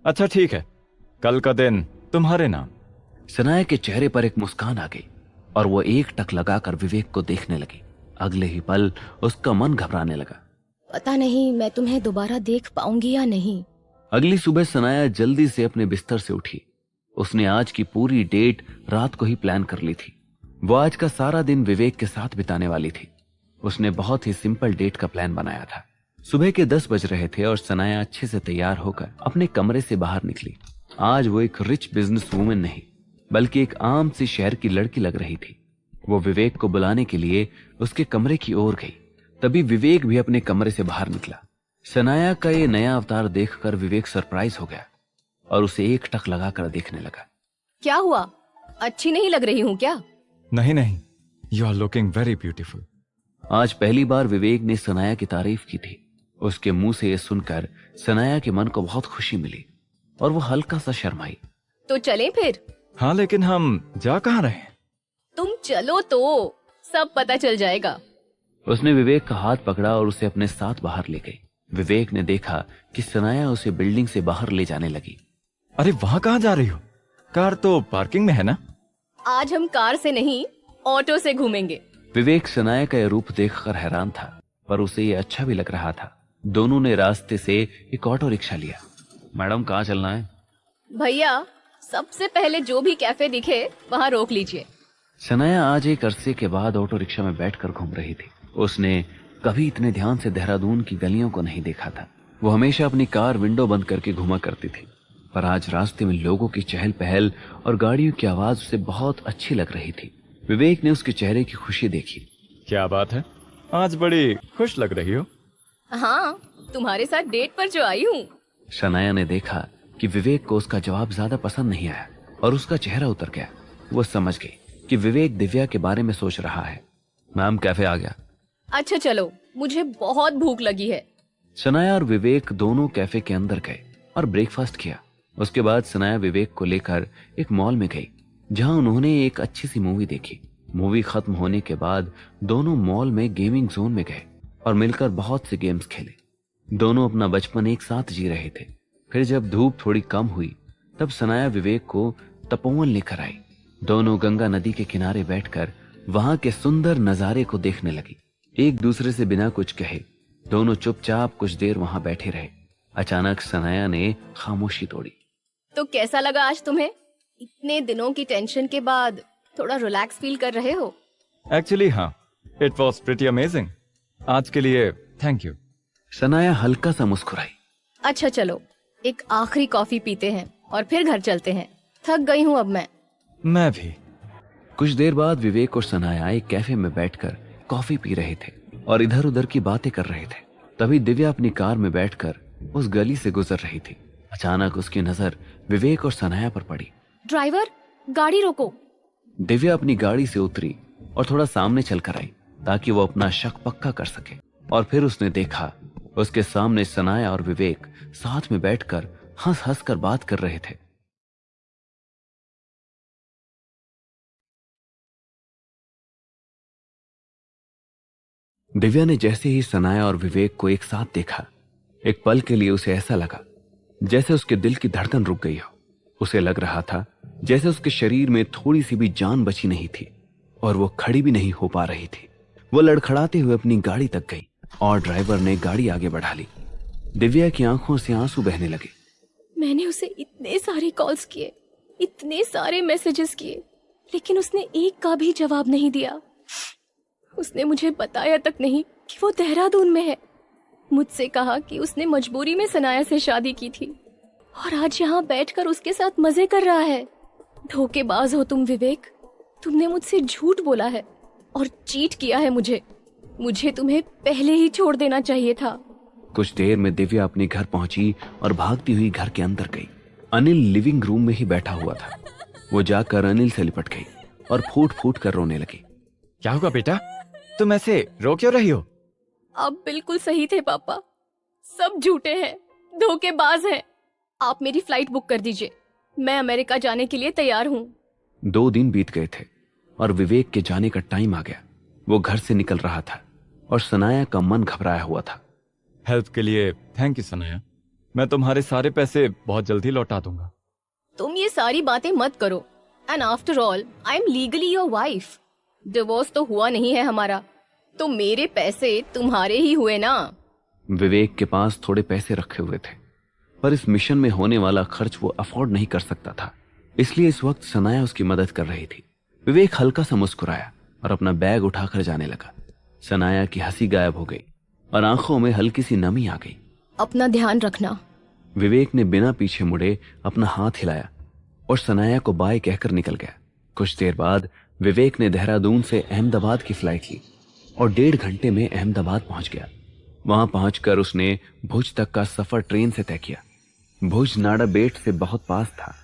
S2: अच्छा ठीक है, कल का दिन तुम्हारे नाम।
S1: सनाया के चेहरे पर एक मुस्कान आ गई और वो एक टक लगाकर विवेक को देखने लगी। अगले ही पल उसका मन घबराने लगा।
S3: पता नहीं मैं तुम्हें दोबारा देख पाऊंगी या नहीं।
S1: अगली सुबह सनाया जल्दी से अपने बिस्तर से उठी। उसने आज की पूरी डेट रात को ही प्लान कर ली थी। वो आज का सारा दिन विवेक के साथ बिताने वाली थी। उसने बहुत ही सिंपल डेट का प्लान बनाया था। सुबह के 10 बज रहे थे और सनाया अच्छे से तैयार होकर अपने कमरे से बाहर निकली। आज वो एक रिच बिजनेस वूमेन नहीं, बल्कि एक आम सी शहर की लड़की लग रही थी। वो विवेक को बुलाने के लिए उसके कमरे की ओर गई। तभी विवेक भी अपने कमरे से बाहर निकला। सनाया का ये नया अवतार देखकर विवेक सरप्राइज हो गया और उसे एक टक लगाकर देखने लगा।
S3: क्या हुआ? अच्छी नहीं लग रही हूँ क्या?
S2: नहीं नहीं, you are looking very beautiful.
S1: आज पहली बार विवेक ने सनाया की तारीफ की थी। उसके मुंह से यह सुनकर सनाया के मन को बहुत खुशी मिली और वो हल्का सा शर्माई।
S3: तो चलें फिर?
S2: हाँ, लेकिन हम जा कहाँ रहे हैं?
S3: तुम चलो तो सब पता चल जाएगा।
S1: उसने विवेक का हाथ पकड़ा और उसे अपने साथ बाहर ले गई। विवेक ने देखा कि सनाया उसे बिल्डिंग से बाहर ले जाने लगी।
S2: अरे वहां कहाँ जा रही हो? कार तो पार्किंग में है ना?
S3: आज हम कार से नहीं, ऑटो से घूमेंगे।
S1: विवेक सनाया का यह रूप देखकर हैरान था, पर उसे यह अच्छा भी लग रहा था। दोनों ने रास्ते से एक ऑटो रिक्शा लिया। मैडम कहाँ चलना है?
S3: भैया, सबसे पहले जो भी कैफे दिखे वहाँ रोक लीजिए।
S1: सनाया आज एक अरसे के बाद ऑटो रिक्शा में बैठकर घूम रही थी। उसने कभी इतने ध्यान से देहरादून की गलियों को नहीं देखा था। वो हमेशा अपनी कार विंडो बंद करके घुमा करती थी, पर आज रास्ते में लोगों की चहल पहल और गाड़ियों की आवाज उसे बहुत अच्छी लग रही थी। विवेक ने उसके चेहरे की खुशी देखी।
S2: क्या बात है, आज बड़ी खुश लग रही हो।
S3: हाँ, तुम्हारे साथ डेट पर जो आई हूँ।
S1: सनाया ने देखा कि विवेक को उसका जवाब ज्यादा पसंद नहीं आया और उसका चेहरा उतर गया। वो समझ गई कि विवेक दिव्या के बारे में सोच रहा है। मैम, कैफे आ गया।
S3: अच्छा चलो, मुझे बहुत भूख लगी है।
S1: सनाया और विवेक दोनों कैफे के अंदर गए और ब्रेकफास्ट किया। उसके बाद सनाया विवेक को लेकर एक मॉल में गई, जहां उन्होंने एक अच्छी सी मूवी देखी। मूवी खत्म होने के बाद दोनों मॉल में गेमिंग जोन में गए और मिलकर बहुत से गेम्स खेले। दोनों अपना बचपन एक साथ जी रहे थे। फिर जब धूप थोड़ी कम हुई तब सनाया विवेक को तपोवन लेकर आई। दोनों गंगा नदी के किनारे बैठकर वहां के सुंदर नजारे को देखने लगी। एक दूसरे से बिना कुछ कहे दोनों चुपचाप कुछ देर वहां बैठे रहे। अचानक सनाया ने खामोशी तोड़ी।
S3: तो कैसा लगा आज तुम्हें? इतने दिनों की टेंशन के बाद थोड़ा रिलैक्स फील कर रहे हो?
S2: एक्चुअली हाँ, इट वॉज प्रिटी अमेजिंग। आज के लिए थैंक यू।
S1: सनाया हल्का सा मुस्कुराई।
S3: अच्छा चलो, एक आखिरी कॉफी पीते हैं और फिर घर चलते हैं। थक गई हूँ अब
S2: मैं भी।
S1: कुछ देर बाद विवेक और सनाया एक कैफे में बैठकर कॉफी पी रहे थे और इधर उधर की बातें कर रहे थे। तभी दिव्या अपनी कार में बैठकर उस गली से गुजर रही थी। अचानक उसकी नजर विवेक और सनाया पर पड़ी।
S3: ड्राइवर, गाड़ी रोको।
S1: दिव्या अपनी गाड़ी से उतरी और थोड़ा सामने चलकर आई ताकि वो अपना शक पक्का कर सके। और फिर उसने देखा उसके सामने सनाया और विवेक साथ में बैठकर हंस हंस कर बात कर रहे थे। दिव्या ने जैसे ही सनाया और विवेक को एक साथ देखा, एक पल के लिए उसे ऐसा लगा जैसे उसके दिल की धड़कन रुक गई हो। उसे लग रहा था जैसे उसके शरीर में थोड़ी सी भी जान बची नहीं थी और वो खड़ी भी नहीं हो पा रही थी। वो लड़खड़ाते हुए अपनी गाड़ी तक गई और ड्राइवर ने गाड़ी आगे बढ़ा ली। दिव्या की आंखों से आंसू बहने लगे।
S3: मैंने उसे इतने सारे कॉल्स किए, इतने सारे मैसेजेस किए, लेकिन उसने एक का भी जवाब नहीं दिया। उसने मुझे बताया तक नहीं कि वो देहरादून में है। मुझसे कहा कि उसने मजबूरी में सनाया से शादी की थी और आज यहाँ बैठकर उसके साथ मजे कर रहा है। धोखेबाज हो तुम विवेक। तुमने मुझसे झूठ बोला है और चीट किया है मुझे तुम्हें पहले ही छोड़ देना चाहिए था।
S1: कुछ देर में दिव्या अपने घर पहुंची और भागती हुई घर के अंदर गई। अनिल लिविंग रूम में ही बैठा हुआ था। वो जाकर अनिल से लिपट गई और फूट फूट कर रोने लगी।
S2: क्या हुआ बेटा, तुम ऐसे रो क्यों रही हो?
S3: आप बिल्कुल सही थे पापा, सब झूठे हैं, धोखेबाज हैं। आप मेरी फ्लाइट बुक कर दीजिए, मैं अमेरिका जाने के लिए तैयार हूँ।
S1: 2 दिन बीत गए थे और विवेक के जाने का टाइम आ गया। वो घर से निकल रहा था और सनाया का मन घबराया हुआ था।
S2: हेल्प के लिए थैंक यू सनाया, मैं तुम्हारे सारे पैसे बहुत जल्दी लौटा दूंगा।
S3: तुम ये सारी बातें मत करो। And after all I am legally your wife. Divorce तो हुआ नहीं है हमारा, तो मेरे पैसे तुम्हारे ही हुए ना।
S1: विवेक के पास थोड़े पैसे रखे हुए थे पर इस मिशन में होने वाला खर्च वो अफोर्ड नहीं कर सकता था, इसलिए इस वक्त सनाया उसकी मदद कर रही थी। विवेक हल्का सा मुस्कुराया और अपना बैग उठाकर जाने लगा। सनाया की हंसी गायब हो गई और आंखों में हल्की सी नमी आ गई।
S3: अपना ध्यान रखना।
S1: विवेक ने बिना पीछे मुड़े अपना हाथ हिलाया और सनाया को बाय कहकर निकल गया। कुछ देर बाद विवेक ने देहरादून से अहमदाबाद की फ्लाइट ली और 1.5 घंटे में अहमदाबाद पहुंच गया। वहां पहुंचकर उसने भुज तक का सफर ट्रेन से तय किया। भुज नाड़ाबेट से बहुत पास था।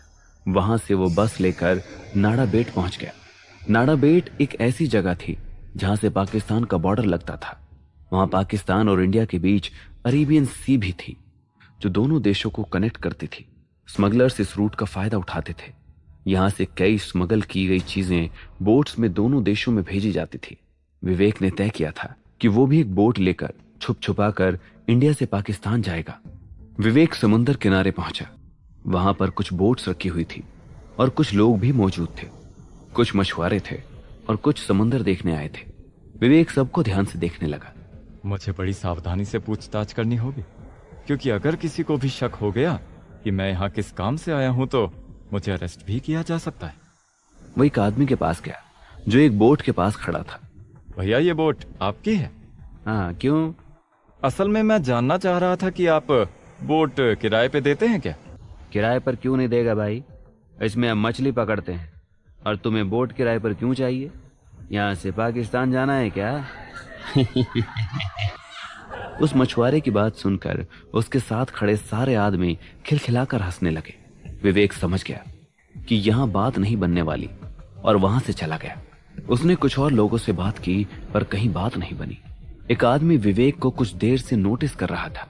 S1: वहां से वो बस लेकर नाड़ाबेट पहुंच गया। नाड़ाबेट एक ऐसी जगह थी जहां से पाकिस्तान का बॉर्डर लगता था। वहां पाकिस्तान और इंडिया के बीच अरेबियन सी भी थी जो दोनों देशों को कनेक्ट करती थी। स्मगलर्स इस रूट का फायदा उठाते थे। यहां से कई स्मगल की गई चीजें बोट्स में दोनों देशों में भेजी जाती थी। विवेक ने तय किया था कि वो भी एक बोट लेकर छुप छुपा कर इंडिया से पाकिस्तान जाएगा। विवेक समुद्र किनारे पहुंचा। वहां पर कुछ बोट्स रखी हुई थी और कुछ लोग भी मौजूद थे। कुछ मछुआरे थे और कुछ समुद्र देखने आए थे। विवेक सबको ध्यान से देखने लगा।
S2: मुझे बड़ी सावधानी से पूछताछ करनी होगी, क्योंकि अगर किसी को भी शक हो गया कि मैं यहाँ किस काम से आया हूँ तो मुझे अरेस्ट भी किया जा सकता है।
S1: वो एक आदमी के पास गया जो एक बोट के पास खड़ा था।
S2: भैया, ये बोट आपकी है?
S1: हाँ, क्यों?
S2: असल में मैं जानना चाह रहा था कि आप बोट किराए पे देते हैं क्या?
S1: किराए पर क्यों नहीं देगा भाई? इसमें हम मछली पकड़ते हैं और तुम्हें बोट किराए पर क्यों चाहिए? यहाँ से पाकिस्तान जाना है क्या? उस मछुआरे की बात सुनकर उसके साथ खड़े सारे आदमी खिलखिलाकर हंसने लगे। विवेक समझ गया कि यहाँ बात नहीं बनने वाली और वहां से चला गया। उसने कुछ और लोगों से बात की पर कहीं बात नहीं बनी। एक आदमी विवेक को कुछ देर से नोटिस कर रहा था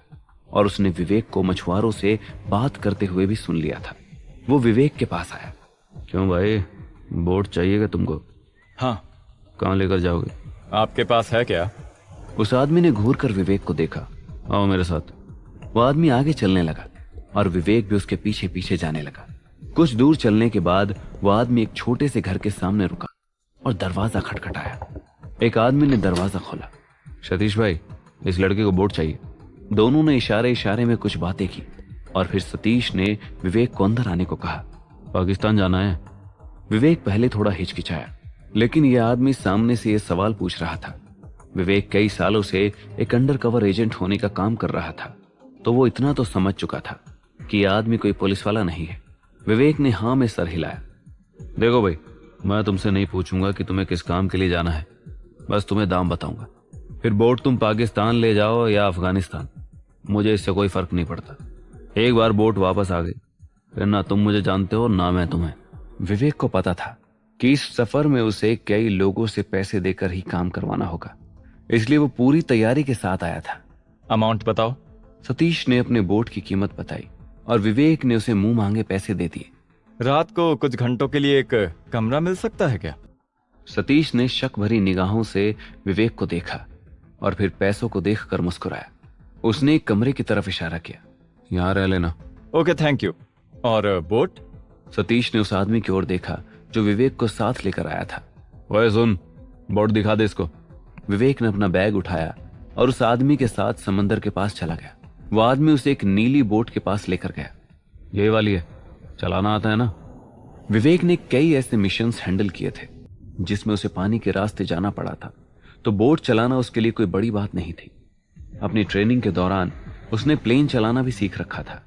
S1: और उसने विवेक को मछुआरों से बात करते हुए भी सुन लिया था। वो विवेक के पास आया। क्यों भाई, बोट चाहिएगा तुमको?
S2: हाँ।
S1: कहाँ लेकर जाओगे?
S2: आपके पास है क्या?
S1: उस आदमी ने घूर कर विवेक को देखा। आओ मेरे साथ। वो आदमी आगे चलने लगा और विवेक भी उसके पीछे पीछे जाने लगा। कुछ दूर चलने के बाद वो आदमी एक छोटे से घर के सामने रुका और दरवाजा खटखटाया। एक आदमी ने दरवाजा खोला। सतीश भाई, इस लड़के को बोट चाहिए। दोनों ने इशारे इशारे में कुछ बातें की और फिर सतीश ने विवेक को अंदर आने को कहा। पाकिस्तान जाना है। विवेक पहले थोड़ा हिचकिचाया, लेकिन यह आदमी सामने से यह सवाल पूछ रहा था। विवेक कई सालों से एक अंडरकवर एजेंट होने का काम कर रहा था, तो वो इतना तो समझ चुका था कि यह आदमी कोई पुलिस वाला नहीं है। विवेक ने हाँ में सर हिलाया। देखो भाई, मैं तुमसे नहीं पूछूंगा कि तुम्हें किस काम के लिए जाना है, बस तुम्हें दाम बताऊंगा। फिर बोट तुम पाकिस्तान ले जाओ या अफगानिस्तान, मुझे इससे कोई फर्क नहीं पड़ता। एक बार बोट वापस आ गई, फिर ना तुम मुझे जानते हो ना मैं तुम्हें। विवेक को पता था कि इस सफर में उसे कई लोगों से पैसे देकर ही काम करवाना होगा, इसलिए वो पूरी तैयारी के साथ आया था।
S2: अमाउंट बताओ।
S1: सतीश ने अपने बोट की कीमत बताई और विवेक ने उसे मुंह मांगे पैसे दे दिए।
S2: रात को कुछ घंटों के लिए एक कमरा मिल सकता है क्या?
S1: सतीश ने शक भरी निगाहों से विवेक को देखा और फिर पैसों को देखकर मुस्कुराया। उसने एक कमरे की तरफ इशारा किया। यहां रह लेना।
S2: Okay, thank you. और बोट?
S1: सतीश ने उस आदमी की ओर देखा जो विवेक को साथ लेकर आया था। ओए सुन, बोट दिखा दे इसको। विवेक ने अपना बैग उठाया और उस आदमी के साथ समंदर के पास चला गया। वो आदमी उसे एक नीली बोट के पास लेकर गया। यही वाली है, चलाना आता है ना? विवेक ने कई ऐसे मिशंस हैंडल किए थे जिसमें उसे पानी के रास्ते जाना पड़ा था, तो बोट चलाना उसके लिए कोई बड़ी बात नहीं थी। अपनी ट्रेनिंग के दौरान उसने प्लेन चलाना भी सीख रखा था।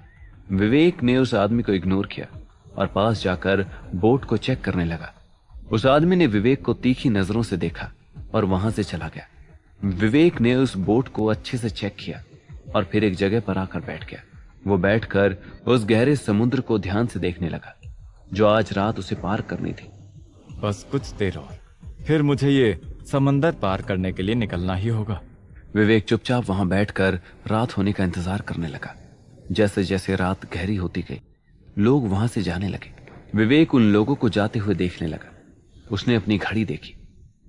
S1: विवेक ने उस आदमी को इग्नोर किया और पास जाकर बोट को चेक करने लगा। उस आदमी ने विवेक को तीखी नजरों से देखा और वहां से चला गया। विवेक ने उस बोट को अच्छे से चेक किया और फिर एक जगह पर आकर बैठ गया। वो बैठकर उस गहरे समुद्र को ध्यान से देखने लगा जो आज रात उसे पार करनी थी।
S2: बस कुछ देर और, फिर मुझे ये समंदर पार करने के लिए निकलना ही होगा।
S1: विवेक चुपचाप वहां बैठकर रात होने का इंतजार करने लगा। जैसे जैसे रात गहरी होती गई, लोग वहां से जाने लगे। विवेक उन लोगों को जाते हुए देखने लगा। उसने अपनी घड़ी देखी।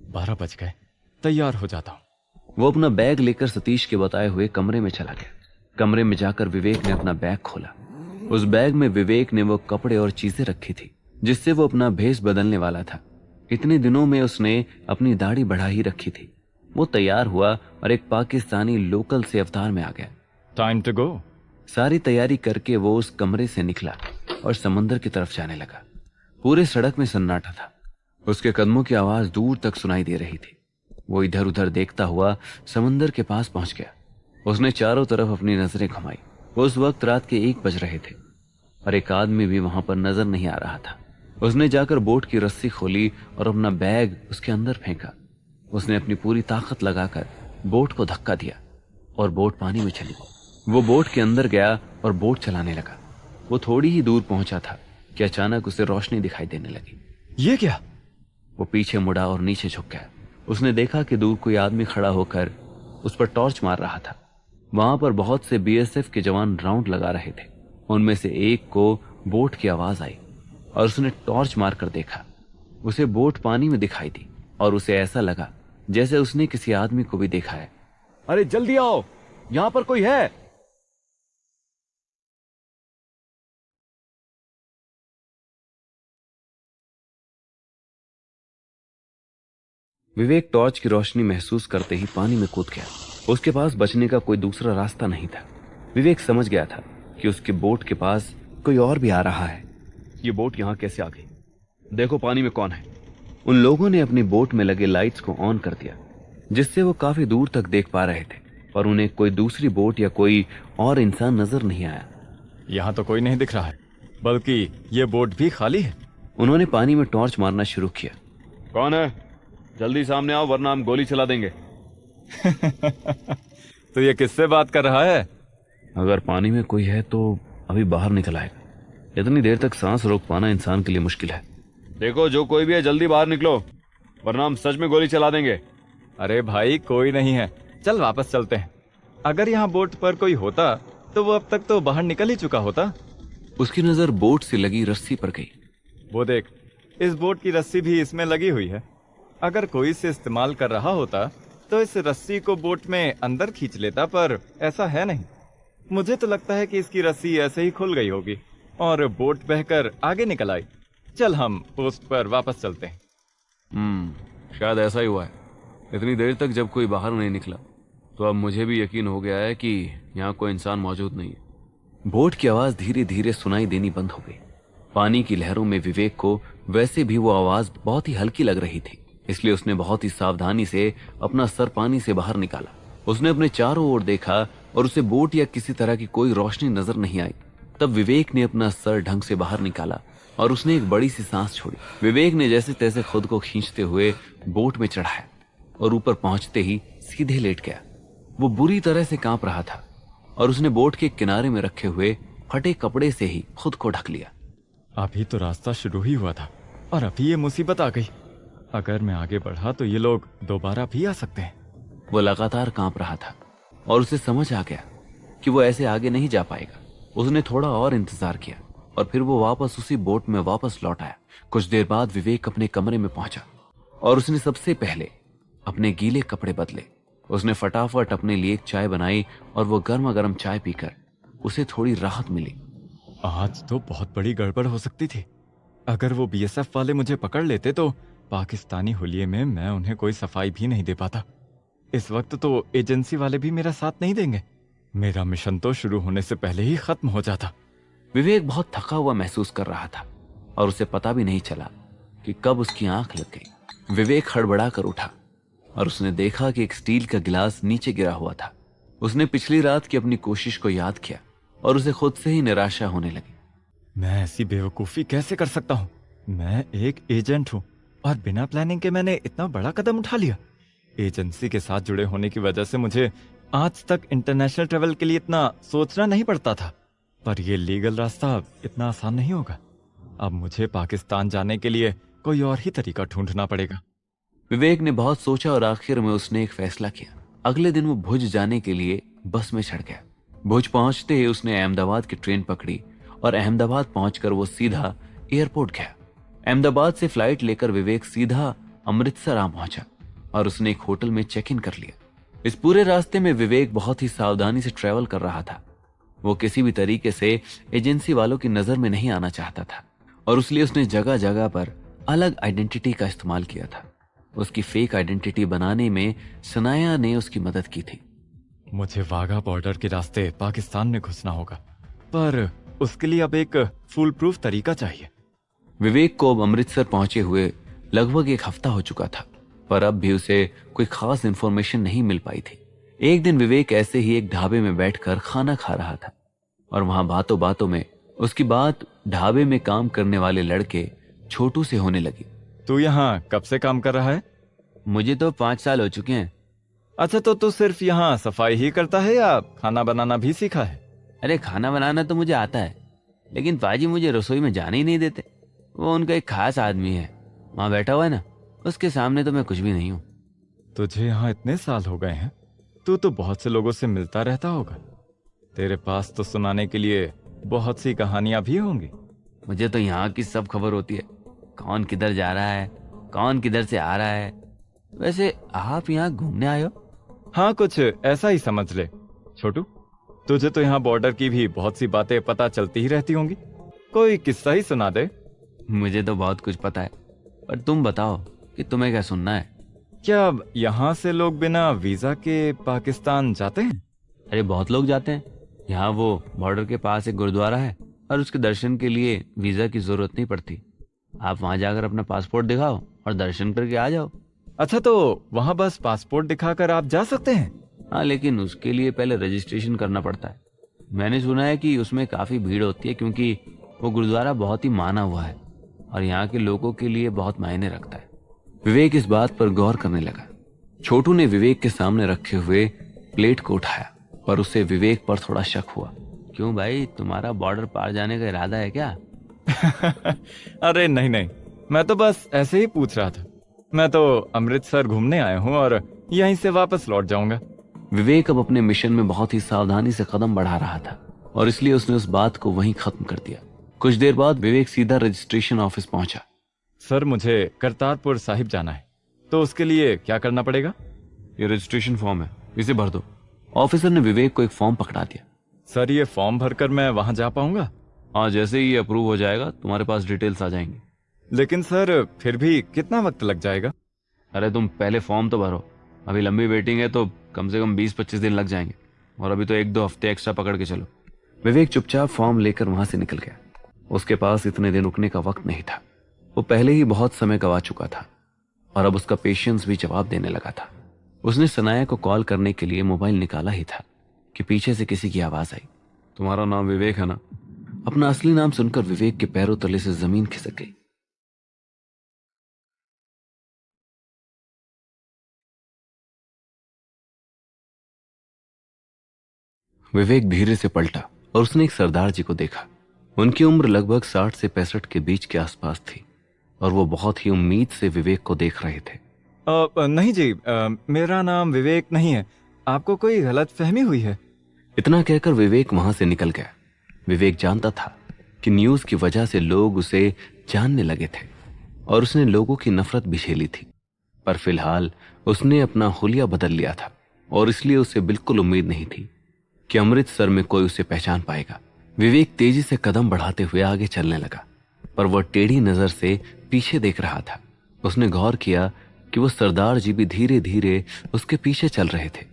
S2: 12 बज गए, तैयार हो जाता हूँ।
S1: वो अपना बैग लेकर सतीश के बताए हुए कमरे में चला गया। कमरे में जाकर विवेक ने अपना बैग खोला। उस बैग में विवेक ने वो कपड़े और चीजें रखी थी जिससे वो अपना भेष बदलने वाला था। इतने दिनों में उसने अपनी दाढ़ी बढ़ा ही रखी थी। वो तैयार हुआ और एक पाकिस्तानी लोकल से अवतार में आ गया।
S2: Time to go.
S1: सारी तैयारी करके वो उस कमरे से निकला और समंदर की तरफ जाने लगा। पूरे सड़क में सन्नाटा था। उसके कदमों की आवाज दूर तक सुनाई दे रही थी। वो इधर उधर देखता हुआ समंदर के पास पहुंच गया। उसने चारों तरफ अपनी नजरें घुमाई। उस वक्त रात के 1 बज रहे थे और एक आदमी भी वहां पर नजर नहीं आ रहा था। उसने जाकर बोट की रस्सी खोली और अपना बैग उसके अंदर फेंका। उसने अपनी पूरी ताकत लगाकर बोट को धक्का दिया और बोट पानी में चली। वो बोट के अंदर गया और बोट चलाने लगा। वो थोड़ी ही दूर पहुंचा था कि अचानक उसे रोशनी दिखाई देने लगी।
S2: ये क्या?
S1: वो पीछे मुड़ा और नीचे झुक गया। उसने देखा कि दूर कोई आदमी खड़ा होकर उस पर टॉर्च मार रहा था। वहां पर बहुत से बीएसएफ के जवान राउंड लगा रहे थे। उनमें से एक को बोट की आवाज आई और उसने टॉर्च मारकर देखा। उसे बोट पानी में दिखाई दी और उसे ऐसा लगा जैसे उसने किसी आदमी को भी देखा है।
S2: अरे जल्दी आओ, यहां पर कोई है।
S1: विवेक टॉर्च की रोशनी महसूस करते ही पानी में कूद गया। उसके पास बचने का कोई दूसरा रास्ता नहीं था। विवेक समझ गया था कि उसके बोट के पास कोई और भी आ रहा है। ये बोट यहां कैसे आ गई? देखो पानी में कौन है। उन लोगों ने अपनी बोट में लगे लाइट्स को ऑन कर दिया जिससे वो काफी दूर तक देख पा रहे थे, पर उन्हें कोई दूसरी बोट या कोई और इंसान नजर नहीं आया।
S2: यहां तो कोई नहीं दिख रहा है, बल्कि ये बोट भी खाली है।
S1: उन्होंने पानी में टॉर्च मारना शुरू किया।
S4: कौन है? जल्दी सामने आओ वरना हम गोली चला देंगे।
S2: तो ये किससे बात कर रहा है?
S1: अगर पानी में कोई है तो अभी बाहर निकल आएगा। इतनी देर तक सांस रोक पाना इंसान के लिए मुश्किल है।
S4: देखो जो कोई भी है जल्दी बाहर निकलो वरना हम सच में गोली चला देंगे।
S2: अरे भाई कोई नहीं है, चल वापस चलते हैं। अगर यहाँ बोट पर कोई होता तो वो अब तक तो बाहर निकल ही चुका होता।
S1: उसकी नजर बोट से लगी रस्सी पर गई।
S2: वो देख, इस बोट की रस्सी भी इसमें लगी हुई है। अगर कोई इसे इस्तेमाल कर रहा होता तो इस रस्सी को बोट में अंदर खींच लेता, पर ऐसा है नहीं। मुझे तो लगता है कि इसकी रस्सी ऐसे ही खुल गई होगी और बोट बहकर आगे निकल आई। चल हम पोस्ट पर वापस चलते हैं।
S1: शायद ऐसा ही हुआ है। इतनी देर तक जब कोई बाहर नहीं निकला तो अब मुझे भी यकीन हो गया है कि यहाँ कोई इंसान मौजूद नहीं है। बोट की आवाज धीरे धीरे सुनाई देनी बंद हो गई। पानी की लहरों में विवेक को वैसे भी वो आवाज बहुत ही हल्की लग रही थी, इसलिए उसने बहुत ही सावधानी से अपना सर पानी से बाहर निकाला। उसने अपने चारों ओर देखा और उसे बोट या किसी तरह की कोई रोशनी नजर नहीं आई। तब विवेक ने अपना सर ढंग से बाहर निकाला और उसने एक बड़ी सी सांस छोड़ी। विवेक ने जैसे तैसे खुद को खींचते हुए बोट में चढ़ाया और ऊपर पहुंचते ही सीधे लेट गया। वो बुरी तरह से कांप रहा था और उसने बोट के किनारे में रखे हुए फटे कपड़े से ही खुद को ढक लिया।
S2: अभी तो रास्ता शुरू ही हुआ था और अभी ये मुसीबत आ गई। अगर मैं आगे बढ़ा तो ये लोग दोबारा भी आ सकते हैं।
S1: वो लगातार कांप रहा था और उसे समझ आ गया कि वो ऐसे आगे नहीं जा पाएगा। उसने थोड़ा और इंतजार किया और फिर वो वापस उसी बोट में वापस लौट आया। कुछ देर बाद विवेक अपने कमरे में पहुंचा और उसने सबसे पहले अपने गीले कपड़े बदले। उसने फटाफट अपने लिए एक चाय बनाई और वो गर्मा गर्म चाय पीकर उसे थोड़ी राहत मिली।
S2: आज तो बहुत बड़ी गड़बड़ हो सकती थी। अगर वो बीएसएफ वाले मुझे पकड़ लेते तो पाकिस्तानी हुलिये में मैं उन्हें कोई सफाई भी नहीं दे पाता। इस वक्त तो एजेंसी वाले भी मेरा साथ नहीं देंगे। मेरा मिशन तो शुरू होने से पहले ही खत्म हो जाता।
S1: विवेक बहुत थका हुआ महसूस कर रहा था और उसे पता भी नहीं चला कि कब उसकी आंख लग गई। विवेक हड़बड़ा कर उठा और उसने देखा कि एक स्टील का गिलास नीचे गिरा हुआ था। उसने पिछली रात की अपनी कोशिश को याद किया और उसे खुद से ही निराशा होने लगी।
S2: मैं ऐसी बेवकूफी कैसे कर सकता हूँ? मैं एक एजेंट हूँ और बिना प्लानिंग के मैंने इतना बड़ा कदम उठा लिया। एजेंसी के साथ जुड़े होने की वजह से मुझे आज तक इंटरनेशनल ट्रेवल के लिए इतना सोचना नहीं पड़ता था, पर यह लीगल रास्ता इतना आसान नहीं होगा। अब मुझे पाकिस्तान जाने के लिए कोई और ही तरीका ढूंढना पड़ेगा।
S1: विवेक ने बहुत सोचा और आखिर में उसने एक फैसला किया। अगले दिन वो भुज जाने के लिए बस में चढ़ गया। भुज पहुंचते ही उसने अहमदाबाद की ट्रेन पकड़ी और अहमदाबाद पहुंचकर वो सीधा एयरपोर्ट गया। अहमदाबाद से फ्लाइट लेकर विवेक सीधा अमृतसर आ पहुंचा और उसने एक होटल में चेक इन कर लिया। इस पूरे रास्ते में विवेक बहुत ही सावधानी से ट्रेवल कर रहा था। वो किसी भी तरीके से एजेंसी वालों की नजर में नहीं आना चाहता था और इसलिए उसने जगह जगह पर अलग आइडेंटिटी का इस्तेमाल किया था। उसकी फेक आइडेंटिटी बनाने में सनाया ने उसकी मदद की थी।
S2: मुझे वाघा बॉर्डर के रास्ते पाकिस्तान में घुसना होगा, पर उसके लिए अब एक फुल प्रूफ तरीका चाहिए।
S1: विवेक को अब अमृतसर पहुंचे हुए लगभग एक हफ्ता हो चुका था, पर अब भी उसे कोई खास इंफॉर्मेशन नहीं मिल पाई थी। एक दिन विवेक ऐसे ही एक ढाबे में बैठकर खाना खा रहा था और वहां बातों बातों में उसकी बात ढाबे में काम करने वाले लड़के छोटू से होने लगी।
S2: तू यहाँ कब से काम कर रहा है?
S1: मुझे तो 5 साल हो चुके हैं।
S2: अच्छा, तो तू सिर्फ यहाँ सफाई ही करता है या खाना बनाना भी सीखा है?
S1: अरे खाना बनाना तो मुझे आता है, लेकिन पाजी मुझे रसोई में जाने ही नहीं देते। वो उनका एक खास आदमी है, वहां बैठा हुआ है ना, उसके सामने तो मैं कुछ भी नहीं हूँ।
S2: तुझे यहाँ इतने साल हो गए हैं, तू तो बहुत से लोगों से मिलता रहता होगा। तेरे पास तो सुनाने के लिए बहुत सी कहानियां भी होंगी।
S1: मुझे तो यहाँ की सब खबर होती है, कौन किधर जा रहा है, कौन किधर से आ रहा है। वैसे आप यहाँ घूमने आए हो?
S2: हाँ, कुछ ऐसा ही समझ ले। छोटू, तुझे तो यहाँ बॉर्डर की भी बहुत सी बातें पता चलती ही रहती होंगी। कोई किस्सा ही सुना दे।
S1: मुझे तो बहुत कुछ पता है, पर तुम बताओ कि तुम्हें क्या सुनना है।
S2: क्या यहाँ से लोग बिना वीजा के पाकिस्तान जाते हैं?
S1: अरे बहुत लोग जाते हैं। यहाँ वो बॉर्डर के पास एक गुरुद्वारा है और उसके दर्शन के लिए वीजा की जरूरत नहीं पड़ती। आप वहां जाकर अपना पासपोर्ट दिखाओ और दर्शन करके आ जाओ।
S2: अच्छा, तो वहाँ बस पासपोर्ट दिखाकर आप जा सकते हैं?
S1: हाँ, लेकिन उसके लिए पहले रजिस्ट्रेशन करना पड़ता है। मैंने सुना है कि उसमें काफी भीड़ होती है, क्योंकि वो गुरुद्वारा बहुत ही माना हुआ है और यहाँ के लोगों के लिए बहुत मायने रखता है। विवेक इस बात पर गौर करने लगा। छोटू ने विवेक के सामने रखे हुए प्लेट को उठाया और उसे विवेक पर थोड़ा शक हुआ। क्यों भाई, तुम्हारा बॉर्डर पार जाने का इरादा है क्या?
S2: अरे नहीं नहीं, मैं तो बस ऐसे ही पूछ रहा था। मैं तो अमृतसर घूमने आया हूँ और यहीं से वापस लौट जाऊंगा।
S1: विवेक अब अपने मिशन में बहुत ही सावधानी से कदम बढ़ा रहा था और इसलिए उसने उस बात को वहीं खत्म कर दिया। कुछ देर बाद विवेक सीधा रजिस्ट्रेशन ऑफिस पहुंचा।
S2: सर, मुझे करतारपुर साहिब जाना है, तो उसके लिए क्या करना पड़ेगा?
S1: ये रजिस्ट्रेशन फॉर्म है, इसे भर दो। ऑफिसर ने विवेक को एक फॉर्म पकड़ा दिया।
S2: सर ये फॉर्म भरकर मैं वहां जा पाऊंगा?
S1: हाँ, जैसे ही ये अप्रूव हो जाएगा तुम्हारे पास डिटेल्स आ जाएंगी।
S2: लेकिन सर फिर भी कितना वक्त लग जाएगा?
S1: अरे तुम पहले फॉर्म तो भरो, अभी लंबी वेटिंग है तो कम से कम 20-25 दिन लग जाएंगे, और अभी तो 1-2 हफ्ते एक्स्ट्रा पकड़ के चलो। विवेक चुपचाप फॉर्म लेकर वहां से निकल गया। उसके पास इतने दिन रुकने का वक्त नहीं था। वो पहले ही बहुत समय गवा चुका था और अब उसका पेशेंस भी जवाब देने लगा था। उसने सनाया को कॉल करने के लिए मोबाइल निकाला ही था कि पीछे से किसी की आवाज आई। तुम्हारा नाम विवेक है ना? अपना असली नाम सुनकर विवेक के पैरों तले से जमीन खिसक गई। विवेक धीरे से पलटा और उसने एक सरदार जी को देखा। उनकी उम्र लगभग 60 से 65 के बीच के आसपास थी और वो बहुत ही उम्मीद से विवेक को देख रहे थे।
S2: नहीं जी, मेरा नाम विवेक नहीं है, आपको कोई गलत फहमी हुई है।
S1: इतना कहकर विवेक वहां से निकल गया। विवेक जानता था कि न्यूज की वजह से लोग उसे जानने लगे थे और उसने लोगों की नफरत भी झेली थी, पर फिलहाल उसने अपना हुलिया बदल लिया था और इसलिए उसे बिल्कुल उम्मीद नहीं थी कि अमृतसर में कोई उसे पहचान पाएगा। विवेक तेजी से कदम बढ़ाते हुए आगे चलने लगा, पर वह टेढ़ी नजर से पीछे देख रहा था। उसने गौर किया कि वो सरदार जी भी धीरे धीरे उसके पीछे चल रहे थे।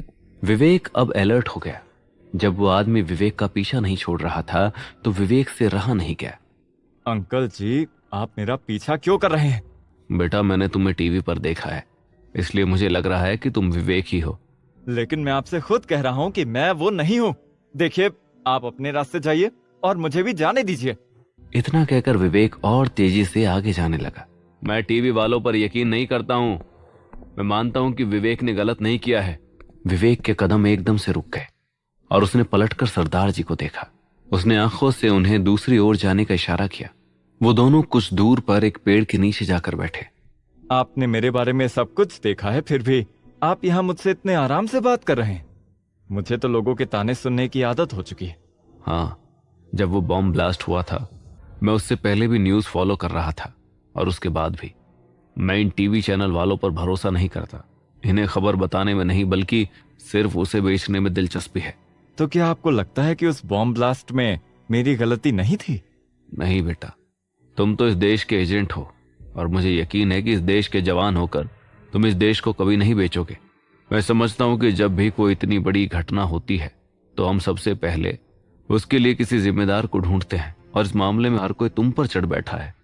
S1: विवेक अब अलर्ट हो गया। जब वो आदमी विवेक का पीछा नहीं छोड़ रहा था तो विवेक से रहा नहीं गया।
S2: अंकल जी, आप मेरा पीछा क्यों कर रहे हैं?
S1: बेटा, मैंने तुम्हें टीवी पर देखा है, इसलिए मुझे लग रहा है कि तुम विवेक ही हो।
S2: लेकिन मैं आपसे खुद कह रहा हूँ कि मैं वो नहीं हूँ। देखिए, आप अपने रास्ते जाइए और मुझे भी जाने दीजिए।
S1: इतना कहकर विवेक और तेजी से आगे जाने लगा। मैं टीवी वालों पर यकीन नहीं करता हूँ। मैं मानता हूँ कि विवेक ने गलत नहीं किया है। विवेक के कदम एकदम से रुक गए और उसने पलटकर सरदार जी को देखा। उसने आंखों से उन्हें दूसरी ओर जाने का इशारा किया। वो दोनों कुछ दूर पर एक पेड़ के नीचे जाकर बैठे।
S2: आपने मेरे बारे में सब कुछ देखा है, फिर भी आप यहाँ मुझसे इतने आराम से बात कर रहे हैं। मुझे तो लोगों के ताने सुनने की आदत हो चुकी है।
S1: हाँ, जब वो बॉम्ब ब्लास्ट हुआ था मैं उससे पहले भी न्यूज फॉलो कर रहा था और उसके बाद भी। मैं इन टीवी चैनल वालों पर भरोसा नहीं करता। इन्हें खबर बताने में नहीं बल्कि सिर्फ उसे बेचने में दिलचस्पी है।
S2: तो क्या आपको लगता है कि उस बॉम्ब ब्लास्ट में मेरी गलती नहीं थी?
S1: नहीं बेटा, तुम तो इस देश के एजेंट हो और मुझे यकीन है कि इस देश के जवान होकर तुम इस देश को कभी नहीं बेचोगे। मैं समझता हूं कि जब भी कोई इतनी बड़ी घटना होती है तो हम सबसे पहले उसके लिए किसी जिम्मेदार को ढूंढते हैं, और इस मामले में हर कोई तुम पर चढ़ बैठा है।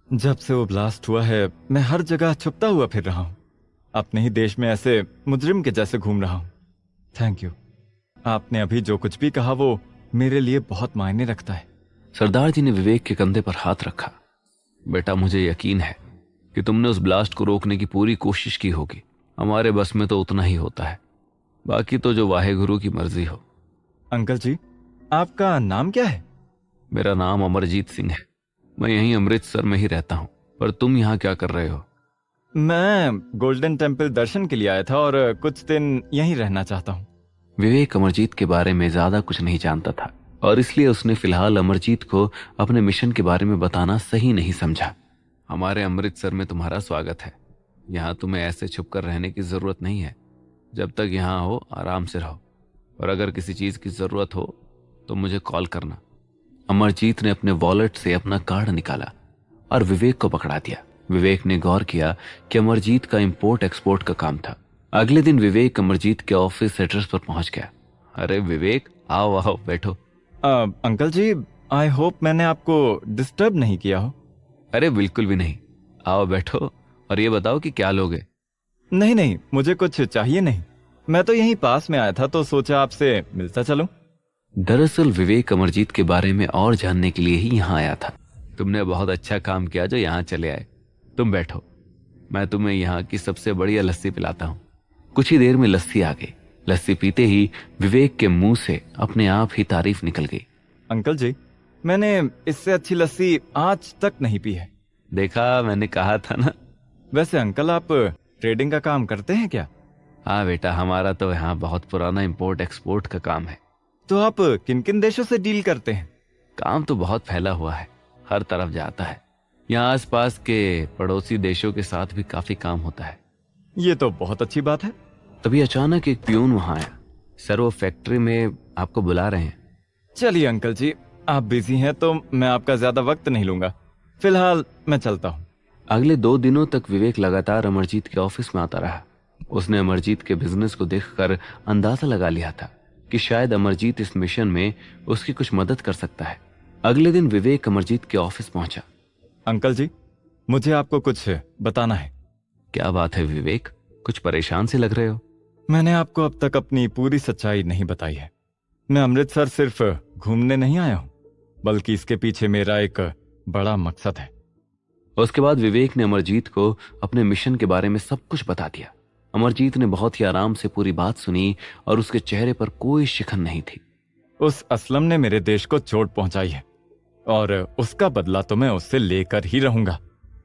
S2: जब से वो ब्लास्ट हुआ है मैं हर जगह छुपता हुआ फिर रहा हूँ। अपने ही देश में ऐसे मुजरिम के जैसे घूम रहा हूँ। Thank you. आपने अभी जो कुछ भी कहा वो मेरे लिए बहुत मायने रखता है।
S1: सरदार जी ने विवेक के कंधे पर हाथ रखा। बेटा, मुझे यकीन है कि तुमने उस ब्लास्ट को रोकने की पूरी कोशिश की होगी। हमारे बस में तो उतना ही होता है, बाकी तो जो वाहेगुरु की मर्जी हो।
S2: अंकल जी, आपका नाम क्या है?
S1: मेरा नाम अमरजीत सिंह है। मैं यहीं अमृतसर में ही रहता हूँ। पर तुम यहाँ क्या कर रहे हो?
S2: मैं गोल्डन टेम्पल दर्शन के लिए आया था और कुछ दिन यहीं रहना चाहता हूँ।
S1: विवेक अमरजीत के बारे में ज्यादा कुछ नहीं जानता था और इसलिए उसने फिलहाल अमरजीत को अपने मिशन के बारे में बताना सही नहीं समझा। हमारे अमृतसर में तुम्हारा स्वागत है। यहाँ तुम्हें ऐसे छुपकर रहने की जरूरत नहीं है। जब तक यहाँ हो आराम से रहो, और अगर किसी चीज की जरूरत हो तो मुझे कॉल करना। अमरजीत ने अपने वॉलेट से अपना कार्ड निकाला और विवेक को पकड़ा दिया। विवेक ने गौर किया कि अमरजीत का इंपोर्ट एक्सपोर्ट का काम था। अगले दिन विवेक अमरजीत के ऑफिस एड्रेस पर पहुंच गया। अरे विवेक, आओ आओ, बैठो।
S2: अंकल जी, आई होप मैंने आपको डिस्टर्ब नहीं किया हो।
S1: अरे बिल्कुल भी नहीं, आओ बैठो और ये बताओ कि क्या लोगे?
S2: नहीं नहीं, मुझे कुछ चाहिए नहीं। मैं तो यहीं पास में आया था तो सोचा आपसे मिलता चलूं।
S1: दरअसल विवेक अमरजीत के बारे में और जानने के लिए ही यहाँ आया था। तुमने बहुत अच्छा काम किया जो यहाँ चले आए। तुम बैठो, मैं तुम्हें यहाँ की सबसे बढ़िया लस्सी पिलाता हूँ। कुछ ही देर में लस्सी आ गई। लस्सी पीते ही विवेक के मुंह से अपने आप ही तारीफ निकल गई।
S2: अंकल जी, मैंने इससे अच्छी लस्सी आज तक नहीं पी है।
S1: देखा, मैंने कहा था ना।
S2: वैसे अंकल, आप ट्रेडिंग का काम करते हैं क्या?
S1: हाँ बेटा, हमारा तो यहाँ बहुत पुराना इंपोर्ट एक्सपोर्ट का काम है।
S2: तो आप किन किन देशों से डील करते हैं?
S1: काम तो बहुत फैला हुआ है, हर तरफ जाता है। यहाँ आसपास के पड़ोसी देशों के साथ भी काफी काम होता है।
S2: ये तो बहुत अच्छी बात है।
S1: तभी अचानक एक पियून वहां आया। सर, वो फैक्ट्री में आपको बुला रहे हैं।
S2: चलिए अंकल जी, आप बिजी हैं तो मैं आपका ज्यादा वक्त नहीं लूंगा। फिलहाल मैं चलता हूँ।
S1: अगले 2 दिनों तक विवेक लगातार अमरजीत के ऑफिस में आता रहा। उसने अमरजीत के बिजनेस को देखकर अंदाजा लगा लिया था कि शायद अमरजीत इस मिशन में उसकी कुछ मदद कर सकता है। अगले दिन विवेक अमरजीत के ऑफिस पहुंचा।
S2: अंकल जी, मुझे आपको कुछ बताना है।
S1: क्या बात है विवेक, कुछ परेशान से लग रहे हो?
S2: मैंने आपको अब तक अपनी पूरी सच्चाई नहीं बताई है। मैं अमृतसर सिर्फ घूमने नहीं आया हूं, बल्कि इसके पीछे मेरा एक बड़ा मकसद है।
S1: उसके बाद विवेक ने अमरजीत को अपने मिशन के बारे में सब कुछ बता दिया। अमरजीत ने बहुत ही आराम से पूरी बात सुनी और उसके चेहरे पर कोई शिकन नहीं थी।
S2: उस असलम ने मेरे देश को चोट पहुंचाई है और उसका बदला तो मैं उससे लेकर ही रहूंगा।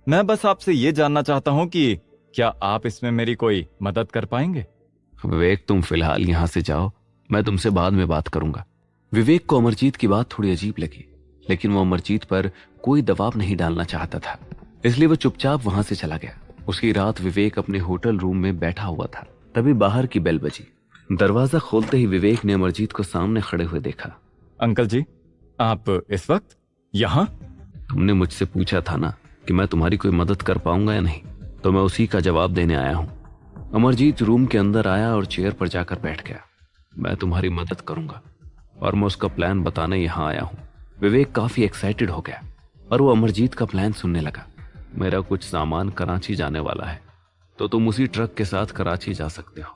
S2: मैं बस आपसे ये जानना चाहता हूं कि क्या आप इसमें मेरी कोई मदद कर पाएंगे?
S1: विवेक, तुम फिलहाल यहां से जाओ, मैं तुमसे बाद में बात करूंगा। विवेक को अमरजीत की बात थोड़ी अजीब लगी, लेकिन वो अमरजीत पर कोई दबाव नहीं डालना चाहता था, इसलिए वो चुपचाप वहां से चला गया। उसकी रात विवेक अपने होटल रूम में बैठा हुआ था। तभी बाहर की बेल बजी। दरवाजा खोलते ही विवेक ने अमरजीत को सामने खड़े हुए देखा।
S2: अंकल जी, आप इस वक्त यहाँ?
S1: तुमने मुझसे पूछा था ना कि मैं तुम्हारी कोई मदद कर पाऊंगा या नहीं, तो मैं उसी का जवाब देने आया हूं। अमरजीत रूम के अंदर आया और चेयर पर जाकर बैठ गया। मैं तुम्हारी मदद करूंगा और मैं उसका प्लान बताने यहां आया हूं। विवेक काफी एक्साइटेड हो गया और वो अमरजीत का प्लान सुनने लगा। मेरा कुछ सामान कराची जाने वाला है, तो तुम उसी ट्रक के साथ कराची जा सकते हो।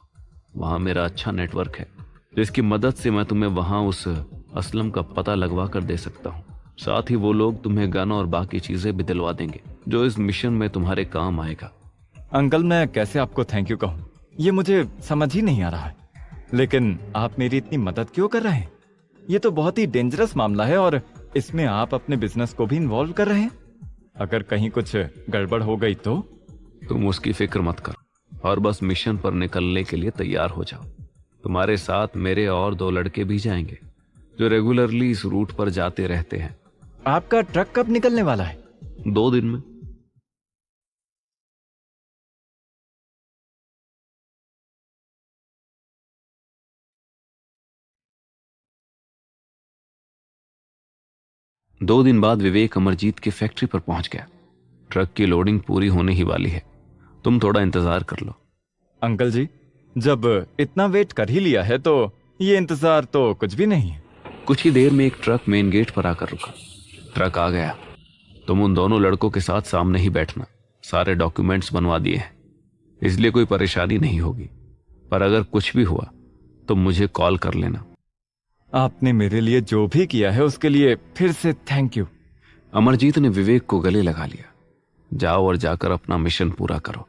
S1: वहां मेरा अच्छा नेटवर्क है, जिसकी मदद से मैं तुम्हें वहां उस असलम का पता लगवा कर दे सकता हूँ। साथ ही वो लोग तुम्हें गन और बाकी चीजें भी दिलवा देंगे जो इस मिशन में तुम्हारे काम आएगा।
S2: अंकल, मैं कैसे आपको थैंक यू कहूँ, ये मुझे समझ ही नहीं आ रहा है। लेकिन आप मेरी इतनी मदद क्यों कर रहे हैं? ये तो बहुत ही डेंजरस मामला है और इसमें आप अपने बिजनेस को भी इन्वॉल्व कर रहे हैं। अगर कहीं कुछ गड़बड़ हो गई तो?
S1: तुम उसकी फिक्र मत करो और बस मिशन पर निकलने के लिए तैयार हो जाओ। तुम्हारे साथ मेरे और 2 लड़के भी जाएंगे जो रेगुलरली इस रूट पर जाते रहते हैं।
S2: आपका ट्रक कब निकलने वाला है?
S1: 2 दिन में। दो दिन बाद विवेक अमरजीत की फैक्ट्री पर पहुंच गया। ट्रक की लोडिंग पूरी होने ही वाली है, तुम थोड़ा इंतजार कर लो।
S2: अंकल जी, जब इतना वेट कर ही लिया है तो ये इंतजार तो कुछ भी नहीं है।
S1: कुछ ही देर में एक ट्रक मेन गेट पर आकर रुका। ट्रक आ गया। तुम उन दोनों लड़कों के साथ सामने ही बैठना। सारे डॉक्यूमेंट्स बनवा दिए हैं, इसलिए कोई परेशानी नहीं होगी। पर अगर कुछ भी हुआ तो मुझे कॉल कर लेना।
S2: आपने मेरे लिए जो भी किया है उसके लिए फिर से थैंक यू।
S1: अमरजीत ने विवेक को गले लगा लिया। जाओ और जाकर अपना मिशन पूरा करो।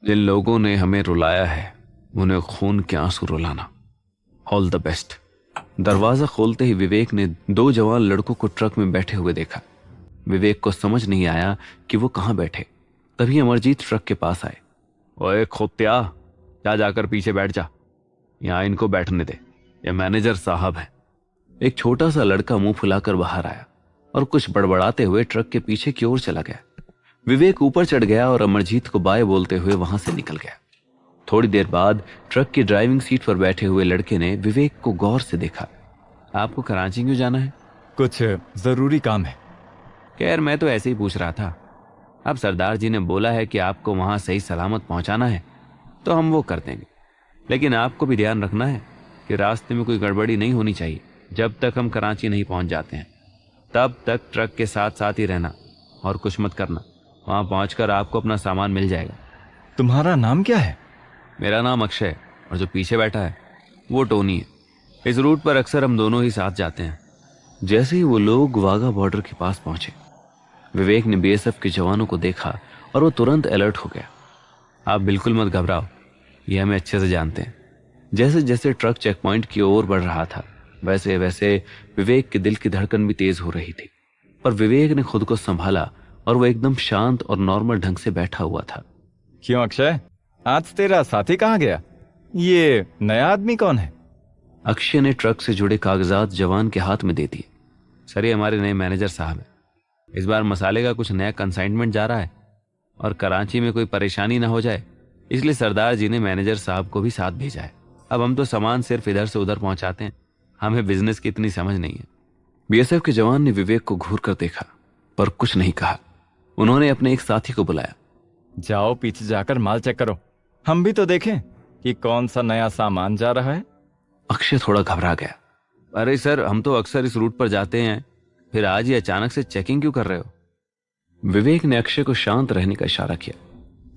S1: जिन लोगों ने हमें रुलाया है उन्हें खून के आंसू रुलाना। All the best. दरवाजा खोलते ही विवेक ने 2 जवान लड़कों को ट्रक में बैठे हुए देखा। विवेक को समझ नहीं आया कि वो कहां बैठे। तभी अमरजीत ट्रक के पास आए। ओए खोत्या, जाकर पीछे बैठ जा, यहां इनको बैठने दे, ये मैनेजर साहब हैं। एक छोटा सा लड़का मुंह फुलाकर बाहर आया और कुछ बड़बड़ाते हुए ट्रक के पीछे की ओर चला गया। विवेक ऊपर चढ़ गया और अमरजीत को बाय बोलते हुए वहां से निकल गया। थोड़ी देर बाद ट्रक की ड्राइविंग सीट पर बैठे हुए लड़के ने विवेक को गौर से देखा। आपको कराची क्यों जाना है?
S2: कुछ जरूरी काम है।
S1: खैर, मैं तो ऐसे ही पूछ रहा था। अब सरदार जी ने बोला है कि आपको वहां सही सलामत पहुंचाना है, तो हम वो कर देंगे। लेकिन आपको भी ध्यान रखना है कि रास्ते में कोई गड़बड़ी नहीं होनी चाहिए। जब तक हम कराची नहीं पहुंच जाते हैं तब तक ट्रक के साथ साथ ही रहना और कुछ मत करना। वहां पहुंचकर आपको अपना सामान मिल जाएगा।
S2: तुम्हारा नाम क्या है?
S1: मेरा नाम अक्षय है और जो पीछे बैठा है वो टोनी है। इस रूट पर अक्सर हम दोनों ही साथ जाते हैं। जैसे ही वो लोग वाघा बॉर्डर के पास पहुंचे, विवेक ने बीएसएफ के जवानों को देखा और वो तुरंत अलर्ट हो गया। आप बिल्कुल मत घबराओ, ये हमें अच्छे से जानते हैं। जैसे जैसे ट्रक चेक पॉइंट की ओर बढ़ रहा था वैसे वैसे विवेक के दिल की धड़कन भी तेज हो रही थी। पर विवेक ने खुद को संभाला और वो एकदम शांत और नॉर्मल ढंग से बैठा हुआ था।
S2: क्यों अक्षय, आज तेरा साथी कहाँ गया? ये नया आदमी कौन है?
S1: अक्षय ने ट्रक से जुड़े कागजात जवान के हाथ में दे दिए। सर, ये हमारे नए मैनेजर साहब हैं। इस बार मसाले का कुछ नया कंसाइनमेंट जा रहा है और कराची में कोई परेशानी ना हो जाए इसलिए सरदार जी ने मैनेजर साहब को भी साथ भेजा है। अब हम तो सामान सिर्फ इधर से उधर पहुंचाते हैं, हमें बिजनेस की इतनी समझ नहीं है। बीएसएफ के जवान ने विवेक को घूर कर देखा पर कुछ नहीं कहा। उन्होंने अपने एक साथी को बुलाया।
S2: जाओ पीछे जाकर माल चेक करो, हम भी तो देखें कि कौन सा नया सामान जा रहा है।
S1: अक्षय थोड़ा घबरा गया। अरे सर, हम तो अक्सर इस रूट पर जाते हैं, फिर आज ही अचानक से चेकिंग क्यों कर रहे हो? विवेक ने अक्षय को शांत रहने का इशारा किया।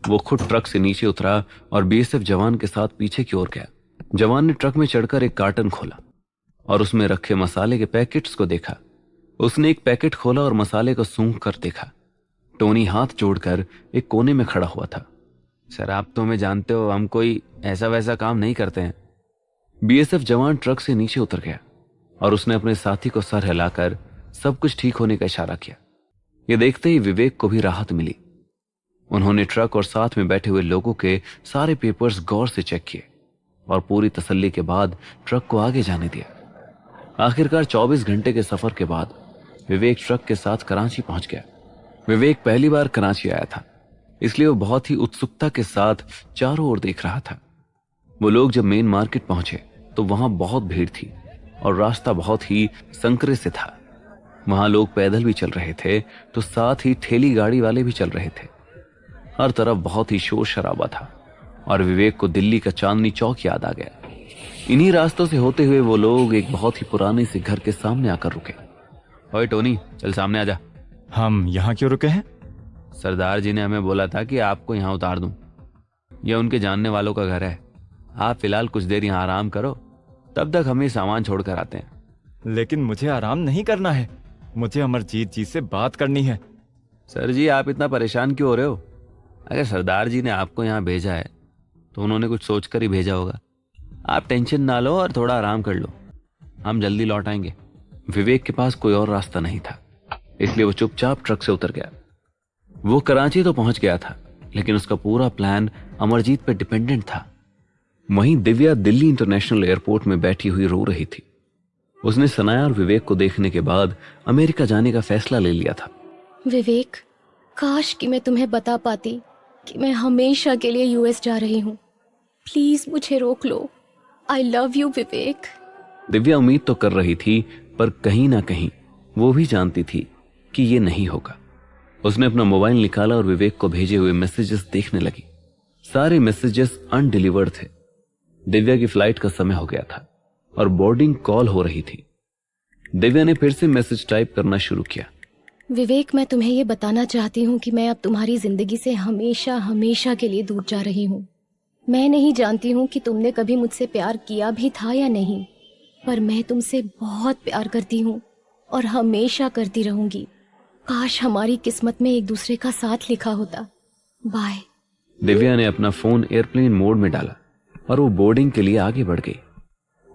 S1: वो खुद ट्रक से नीचे उतरा और बीएसएफ जवान के साथ पीछे की ओर गया। जवान ने ट्रक में चढ़कर एक कार्टन खोला और उसमें रखे मसाले के पैकेट्स को देखा। उसने एक पैकेट खोला और मसाले को सूंघ कर देखा। टोनी हाथ जोड़कर एक कोने में खड़ा हुआ था। सर, आप तो हमें जानते हो, हम कोई ऐसा वैसा काम नहीं करते हैं। बीएसएफ जवान ट्रक से नीचे उतर गया और उसने अपने साथी को सर हिलाकर सब कुछ ठीक होने का इशारा किया। यह देखते ही विवेक को भी राहत मिली। उन्होंने ट्रक और साथ में बैठे हुए लोगों के सारे पेपर्स गौर से चेक किए और पूरी तसल्ली के बाद ट्रक को आगे जाने दिया। आखिरकार 24 घंटे के सफर के बाद विवेक ट्रक के साथ कराची पहुंच गया। विवेक पहली बार कराची आया था, इसलिए वो बहुत ही उत्सुकता के साथ चारों ओर देख रहा था। वो लोग जब मेन मार्केट पहुंचे तो वहां बहुत भीड़ थी और रास्ता बहुत ही संकरे से था। वहां लोग पैदल भी चल रहे थे तो साथ ही ठेली गाड़ी वाले भी चल रहे थे। हर तरफ बहुत ही शोर शराबा था और विवेक को दिल्ली का चांदनी चौक याद आ गया। इन्हीं रास्तों से होते हुए वो लोग एक बहुत ही पुराने से घर के सामने आकर रुके। ओए टोनी, चल सामने आजा।
S2: हम यहाँ क्यों रुके हैं?
S1: सरदार जी ने हमें बोला था कि आपको यहाँ उतार दूं। यह उनके जानने वालों का घर है। आप फिलहाल कुछ देर यहाँ आराम करो, तब तक हम ये सामान छोड़कर आते हैं।
S2: लेकिन मुझे आराम नहीं करना है, मुझे अमरजीत जी से बात करनी है।
S1: सर जी, आप इतना परेशान क्यों हो रहे हो? अगर सरदार जी ने आपको यहाँ भेजा है तो उन्होंने कुछ सोचकर ही भेजा होगा। आप टेंशन ना लो और थोड़ा आराम कर लो, हम जल्दी लौट आएंगे। विवेक के पास कोई और रास्ता नहीं था, इसलिए वो चुपचाप ट्रक से उतर गया। वो कराची तो पहुंच गया था, लेकिन उसका पूरा प्लान अमरजीत पर डिपेंडेंट था। वहीं दिव्या दिल्ली इंटरनेशनल एयरपोर्ट में बैठी हुई रो रही थी। उसने सनाया और विवेक को देखने के बाद अमेरिका जाने का फैसला ले लिया था।
S3: विवेक, काश कि मैं तुम्हें बता पाती कि मैं हमेशा के लिए यूएस जा रही हूँ। प्लीज मुझे रोक लो। आई लव यू विवेक।
S1: दिव्या उम्मीद तो कर रही थी, पर कहीं ना कहीं वो भी जानती थी कि ये नहीं होगा। उसने अपना मोबाइल निकाला और विवेक को भेजे हुए मैसेजेस देखने लगी। सारे मैसेजेस अनडिलीवर्ड थे। दिव्या की फ्लाइट का समय हो गया था और बोर्डिंग कॉल हो रही थी। दिव्या ने फिर से मैसेज टाइप करना शुरू किया।
S3: विवेक, मैं तुम्हें ये बताना चाहती हूँ कि मैं अब तुम्हारी जिंदगी से हमेशा हमेशा के लिए दूर जा रही हूँ। मैं नहीं जानती हूँ कि तुमने कभी मुझसे प्यार किया भी था या नहीं, पर मैं तुमसे बहुत प्यार करती हूँ और हमेशा करती रहूंगी। काश हमारी किस्मत में एक दूसरे का साथ लिखा होता। बाय।
S1: दिव्या ने अपना फोन एयरप्लेन मोड में डाला और वो बोर्डिंग के लिए आगे बढ़ गई।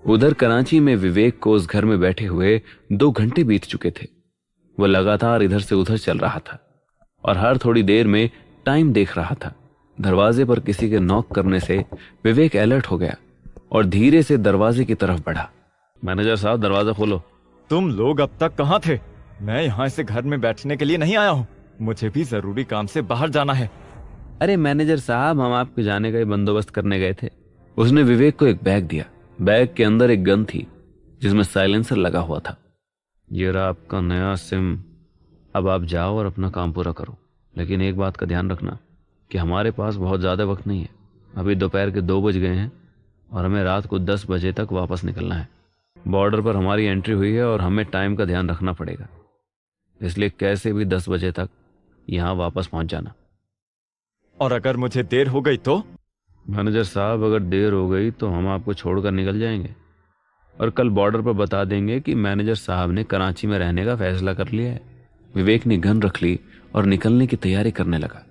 S1: उधर कराची में विवेक को उस घर में बैठे हुए 2 घंटे बीत चुके थे। वो लगातार इधर से उधर चल रहा था और हर थोड़ी देर में टाइम देख रहा था। दरवाजे पर किसी के नॉक करने से विवेक अलर्ट हो गया और धीरे से दरवाजे की तरफ बढ़ा। मैनेजर साहब, दरवाजा खोलो।
S2: तुम लोग अब तक कहाँ थे? मैं यहाँ इस घर में बैठने के लिए नहीं आया हूँ, मुझे भी जरूरी काम से बाहर जाना है।
S1: अरे मैनेजर साहब, हम आपके जाने का ही बंदोबस्त करने गए थे। उसने विवेक को एक बैग दिया। बैग के अंदर एक गन थी जिसमें साइलेंसर लगा हुआ था। ये रहा आपका नया सिम। अब आप जाओ और अपना काम पूरा करो, लेकिन एक बात का ध्यान रखना कि हमारे पास बहुत ज़्यादा वक्त नहीं है। अभी दोपहर के 2 बज गए हैं और हमें रात को 10 बजे तक वापस निकलना है। बॉर्डर पर हमारी एंट्री हुई है और हमें टाइम का ध्यान रखना पड़ेगा, इसलिए कैसे भी 10 बजे तक यहाँ वापस पहुँच जाना।
S2: और अगर मुझे देर हो गई तो?
S1: मैनेजर साहब, अगर देर हो गई तो हम आपको छोड़कर निकल जाएंगे और कल बॉर्डर पर बता देंगे कि मैनेजर साहब ने कराची में रहने का फैसला कर लिया है। विवेक ने गन रख ली और निकलने की तैयारी करने लगा।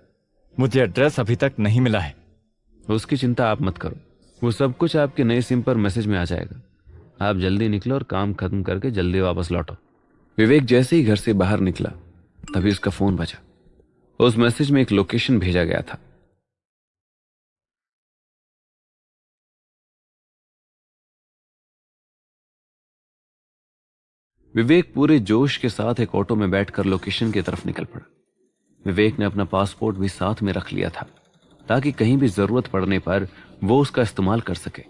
S2: मुझे एड्रेस अभी तक नहीं मिला है।
S1: उसकी चिंता आप मत करो, वो सब कुछ आपके नए सिम पर मैसेज में आ जाएगा। आप जल्दी निकलो और काम खत्म करके जल्दी वापस लौटो। विवेक जैसे ही घर से बाहर निकला तभी उसका फोन बजा। उस मैसेज में एक लोकेशन भेजा गया था। विवेक पूरे जोश के साथ एक ऑटो में बैठकर लोकेशन की तरफ निकल पड़ा। विवेक ने अपना पासपोर्ट भी साथ में रख लिया था ताकि कहीं भी जरूरत पड़ने पर वो उसका इस्तेमाल कर सके।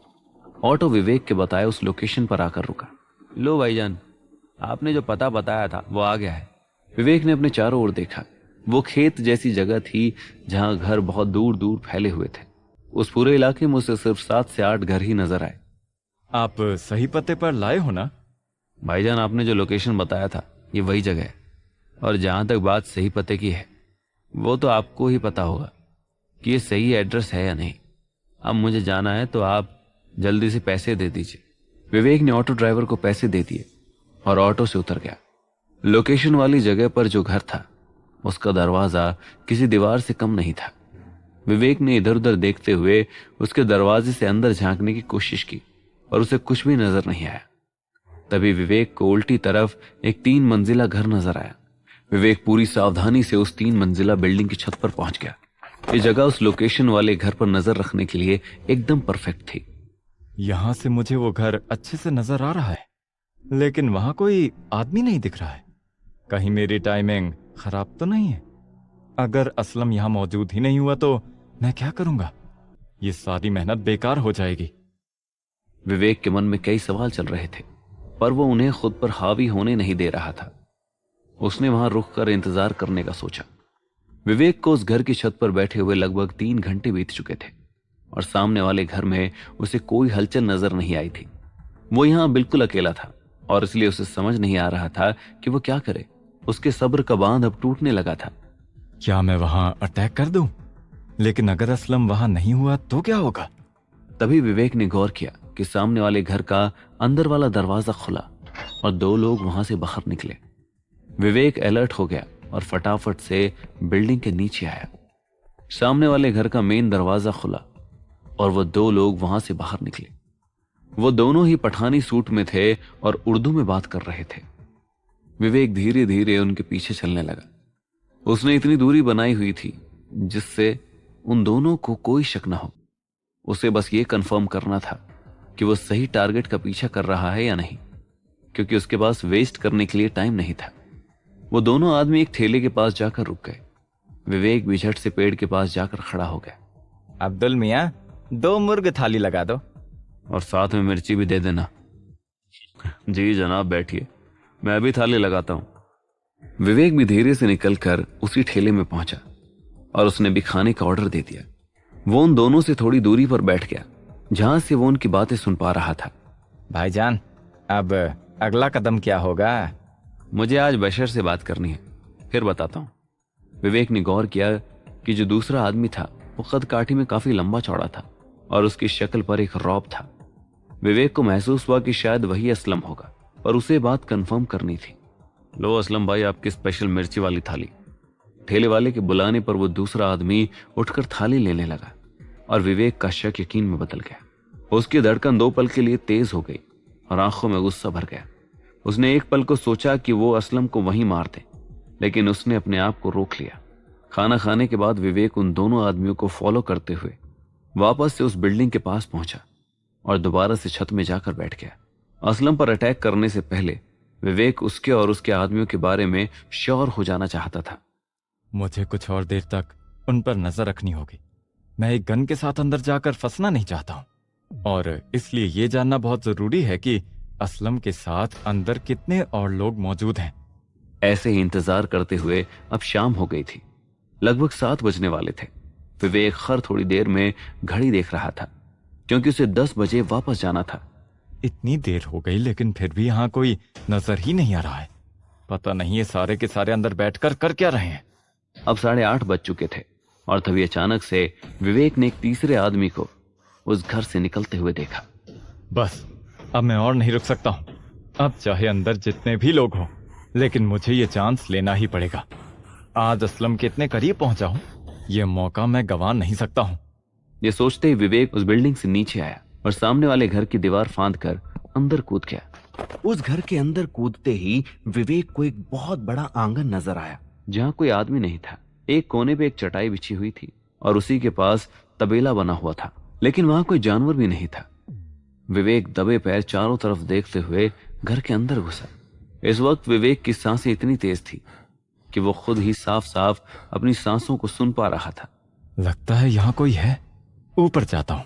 S1: ऑटो विवेक के बताए उस लोकेशन पर आकर रुका। लो भाईजान, आपने जो पता बताया था वो आ गया है। विवेक ने अपने चारों ओर देखा। वो खेत जैसी जगह थी जहां घर बहुत दूर दूर फैले हुए थे। उस पूरे इलाके में उसे सिर्फ 7 से 8 घर ही नजर आए।
S2: आप सही पते पर लाए हो ना?
S1: भाईजान, आपने जो लोकेशन बताया था ये वही जगह है, और जहां तक बात सही पते की है वो तो आपको ही पता होगा कि ये सही एड्रेस है या नहीं। अब मुझे जाना है तो आप जल्दी से पैसे दे दीजिए। विवेक ने ऑटो ड्राइवर को पैसे दे दिए और ऑटो से उतर गया। लोकेशन वाली जगह पर जो घर था उसका दरवाजा किसी दीवार से कम नहीं था। विवेक ने इधर उधर देखते हुए उसके दरवाजे से अंदर झांकने की कोशिश की और उसे कुछ भी नजर नहीं आया। तभी विवेक को उल्टी तरफ एक 3 मंजिला घर नजर आया। विवेक पूरी सावधानी से उस 3 मंजिला बिल्डिंग की छत पर पहुंच गया। ये जगह उस लोकेशन वाले घर पर नजर रखने के लिए एकदम परफेक्ट थी।
S2: यहां से मुझे वो घर अच्छे से नजर आ रहा है, लेकिन वहां कोई आदमी नहीं दिख रहा है। कहीं मेरी टाइमिंग खराब तो नहीं है? अगर असलम यहां मौजूद ही नहीं हुआ तो मैं क्या करूंगा? ये सारी मेहनत बेकार हो जाएगी।
S1: विवेक के मन में कई सवाल चल रहे थे, पर वो उन्हें खुद पर हावी होने नहीं दे रहा था। उसने वहां रुक कर इंतजार करने का सोचा। विवेक को उस घर की छत पर बैठे हुए लगभग 3 घंटे बीत चुके थे और सामने वाले घर में उसे कोई हलचल नजर नहीं आई थी। वो यहां बिल्कुल अकेला था और इसलिए उसे समझ नहीं आ रहा था कि वो क्या करे। उसके सब्र का बांध अब टूटने लगा था।
S2: क्या मैं वहां अटैक कर दूं? लेकिन अगर असलम वहां नहीं हुआ तो क्या होगा?
S1: तभी विवेक ने गौर किया कि सामने वाले घर का अंदर वाला दरवाजा खुला और 2 लोग वहां से बाहर निकले। विवेक अलर्ट हो गया और फटाफट से बिल्डिंग के नीचे आया। सामने वाले घर का मेन दरवाजा खुला और वो 2 लोग वहां से बाहर निकले। वो दोनों ही पठानी सूट में थे और उर्दू में बात कर रहे थे। विवेक धीरे धीरे उनके पीछे चलने लगा। उसने इतनी दूरी बनाई हुई थी जिससे उन दोनों को कोई शक न हो। उसे बस ये कंफर्म करना था कि वो सही टारगेट का पीछा कर रहा है या नहीं, क्योंकि उसके पास वेस्ट करने के लिए टाइम नहीं था। वो दोनों आदमी एक ठेले के पास जाकर रुक गए। विवेक भी झट से पेड़ के पास जाकर खड़ा हो गया।
S2: अब्दुल मियां, 2 मुर्ग थाली लगा दो
S1: और साथ में मिर्ची भी दे देना। जी जनाब, बैठिए, मैं अभी थाली लगाता हूं। विवेक भी धीरे से निकलकर उसी ठेले में पहुंचा और उसने भी खाने का ऑर्डर दे दिया। वो उन दोनों से थोड़ी दूरी पर बैठ गया जहां से वो उनकी बातें सुन पा रहा था।
S2: भाईजान, अब अगला कदम क्या होगा?
S1: मुझे आज बशर से बात करनी है, फिर बताता हूं। विवेक ने गौर किया कि जो दूसरा आदमी था वो कद काठी में काफी लंबा चौड़ा था और उसकी शक्ल पर एक रौब था। विवेक को महसूस हुआ कि शायद वही असलम होगा और उसे बात कंफर्म करनी थी। लो असलम भाई, आपकी स्पेशल मिर्ची वाली थाली। ठेले वाले के बुलाने पर वो दूसरा आदमी उठकर थाली लेने लगा और विवेक का शक यकीन में बदल गया। उसकी धड़कन 2 पल के लिए तेज हो गई और आंखों में गुस्सा भर गया। उसने एक पल को सोचा कि वो असलम को वहीं मार दे, लेकिन उसने अपने आप को रोक लिया। खाना खाने के बाद विवेक उन दोनों आदमियों को फॉलो करते हुए वापस से उस बिल्डिंग के पास पहुंचा और दोबारा से छत में जाकर बैठ गया। असलम पर अटैक करने से पहले विवेक उसके और उसके आदमियों के बारे में श्योर हो जाना चाहता था।
S2: मुझे कुछ और देर तक उन पर नजर रखनी होगी। मैं एक गन के साथ अंदर जाकर फंसना नहीं चाहता हूं, और इसलिए यह जानना बहुत जरूरी है कि असलम के साथ अंदर कितने और लोग मौजूद हैं।
S1: ऐसे ही इंतजार करते हुए अब शाम हो गई थी। लगभग 7 बजने वाले थे। विवेक हर थोड़ी देर में घड़ी देख रहा था क्योंकि उसे 10 बजे वापस जाना था।
S2: इतनी देर हो गई लेकिन फिर भी यहाँ कोई नजर ही नहीं आ रहा है। पता नहीं ये सारे के सारे अंदर बैठकर कर क्या रहे हैं।
S1: अब 8:30 बज चुके थे और तभी अचानक से विवेक ने एक तीसरे आदमी को उस घर से निकलते हुए देखा।
S2: बस अब मैं और नहीं रुक सकता हूँ। अब चाहे अंदर जितने भी लोग हों, लेकिन मुझे ये चांस लेना ही पड़ेगा। आज असलम के इतने करीब पहुंचा हूँ, ये मौका मैं गंवा नहीं सकता हूँ।
S1: ये सोचते ही विवेक उस बिल्डिंग से नीचे आया और सामने वाले घर की दीवार फांद कर अंदर कूद गया। उस घर के अंदर कूदते ही विवेक को एक बहुत बड़ा आंगन नजर आया जहां कोई आदमी नहीं था। एक कोने पे एक चटाई बिछी हुई थी और उसी के पास तबेला बना हुआ था, लेकिन वहां कोई जानवर भी नहीं था। विवेक दबे पैर चारों तरफ देखते हुए घर के अंदर घुसा। इस वक्त विवेक की सांसें इतनी तेज थी कि वो खुद ही साफ साफ अपनी सांसों को सुन पा रहा था।
S2: लगता है यहाँ कोई है, ऊपर जाता हूँ।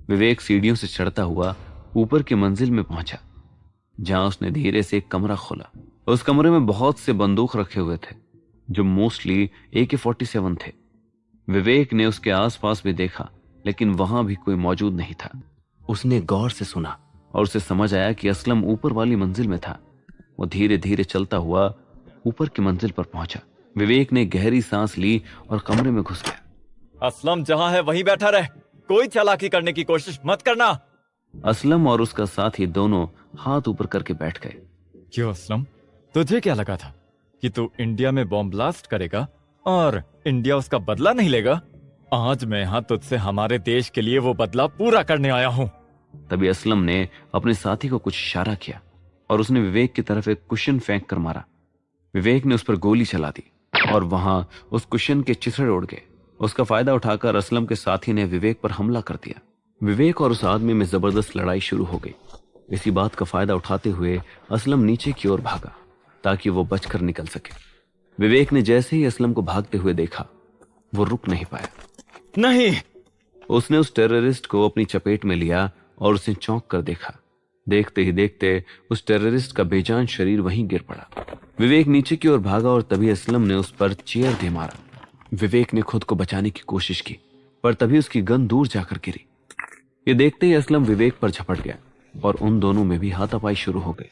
S1: विवेक सीढ़ियों से चढ़ता हुआ ऊपर की मंजिल में पहुंचा, जहां उसने धीरे से एक कमरा खोला। उस कमरे में बहुत से बंदूक रखे हुए थे, जो मोस्टली AK-47 थे। विवेक ने उसके आसपास भी देखा, लेकिन वहां भी कोई मौजूद नहीं था। उसने गौर से सुना और उसे समझ आया कि असलम ऊपर वाली मंजिल में था। वो धीरे धीरे चलता हुआ ऊपर की मंजिल पर पहुंचा। विवेक ने गहरी सांस ली और कमरे में घुस गया।
S2: असलम जहाँ है वहीं बैठा रहे, कोई चालाकी करने की कोशिश मत करना।
S1: असलम और उसका साथी दोनों हाथ ऊपर करके बैठ गए।
S2: क्यों असलम, तुझे क्या लगा था कि तू इंडिया में बॉम्ब ब्लास्ट करेगा और इंडिया उसका बदला नहीं लेगा? आज मैं यहाँ तुझसे हमारे देश के लिए वो बदला पूरा करने आया हूँ।
S1: तभी असलम ने अपने साथी को कुछ इशारा किया और उसने विवेक की तरफ एक कुशन फेंक कर मारा। विवेक ने उस पर गोली चला दी और वहां उस कुशन के चिथड़े उड़ गए। उसका फायदा उठाकर असलम के साथी ने विवेक पर हमला कर दिया। विवेक और उस आदमी में जबरदस्त लड़ाई शुरू हो गई। इसी बात का फायदा उठाते हुए असलम नीचे की ओर भागा ताकि वो बचकर निकल सके। विवेक ने जैसे ही असलम को भागते हुए देखा, वो रुक नहीं पाया।
S2: नहीं!
S1: उसने उस टेररिस्ट को अपनी चपेट में लिया और उसे चौंक कर देखा। देखते ही देखते उस टेररिस्ट का बेजान शरीर वहीं गिर पड़ा। विवेक नीचे की ओर भागा और तभी असलम ने उस पर चेयर दे मारा। विवेक ने खुद को बचाने की कोशिश की, पर तभी उसकी गन दूर जाकर गिरी। ये देखते ही असलम विवेक पर झपट गया और उन दोनों में भी हाथापाई शुरू हो गई।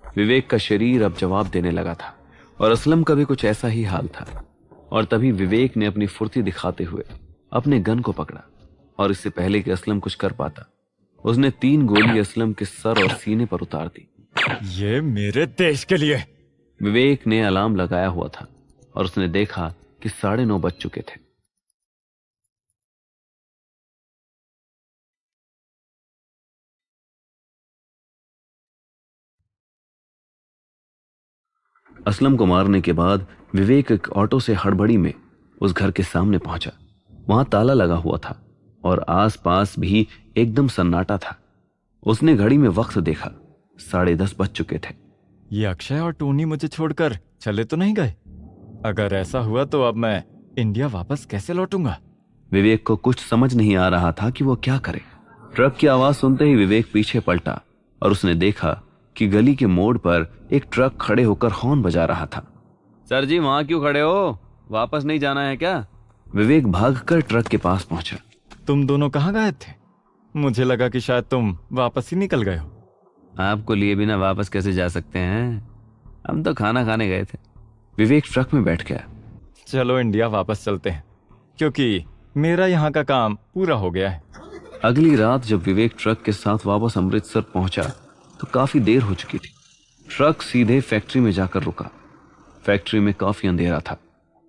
S1: विवेक का शरीर अब जवाब देने लगा था और असलम का भी कुछ ऐसा ही हाल था। और तभी विवेक ने अपनी फुर्ती दिखाते हुए अपने गन को पकड़ा और इससे पहले कि असलम कुछ कर पाता, उसने 3 गोली असलम के सर और सीने पर उतार दी।
S2: ये मेरे देश के लिए!
S1: विवेक ने अलार्म लगाया हुआ था और उसने देखा कि 9:30 बज चुके थे। असलम को मारने के बाद विवेक एक ऑटो से हड़बड़ी में उस घर के सामने पहुंचा। वहां ताला लगा हुआ था और आसपास भी एकदम सन्नाटा था। उसने घड़ी में वक्त देखा, 10:30 बज चुके थे।
S2: ये अक्षय और टोनी मुझे छोड़कर चले तो नहीं गए? अगर ऐसा हुआ तो अब मैं इंडिया वापस कैसे लौटूंगा?
S1: विवेक को कुछ समझ नहीं आ रहा था कि वो क्या करे। ट्रक की आवाज सुनते ही विवेक पीछे पलटा और उसने देखा कि गली के मोड़ पर एक ट्रक खड़े होकर हॉर्न बजा रहा था। सर जी, वहां क्यों खड़े हो? वापस नहीं जाना है क्या? विवेक भागकर ट्रक के पास पहुंचा।
S2: तुम दोनों कहाँ गए थे? मुझे लगा कि शायद तुम वापस ही निकल गए हो।
S1: आपको लिए बिना वापस कैसे जा सकते हैं? हम तो खाना खाने गए थे। विवेक ट्रक में बैठ गया।
S2: चलो इंडिया वापस चलते हैं, क्योंकि मेरा यहाँ का काम पूरा हो गया है।
S1: अगली रात जब विवेक ट्रक के साथ वापस अमृतसर पहुंचा तो काफी देर हो चुकी थी। ट्रक सीधे फैक्ट्री में जाकर रुका। फैक्ट्री में काफी अंधेरा था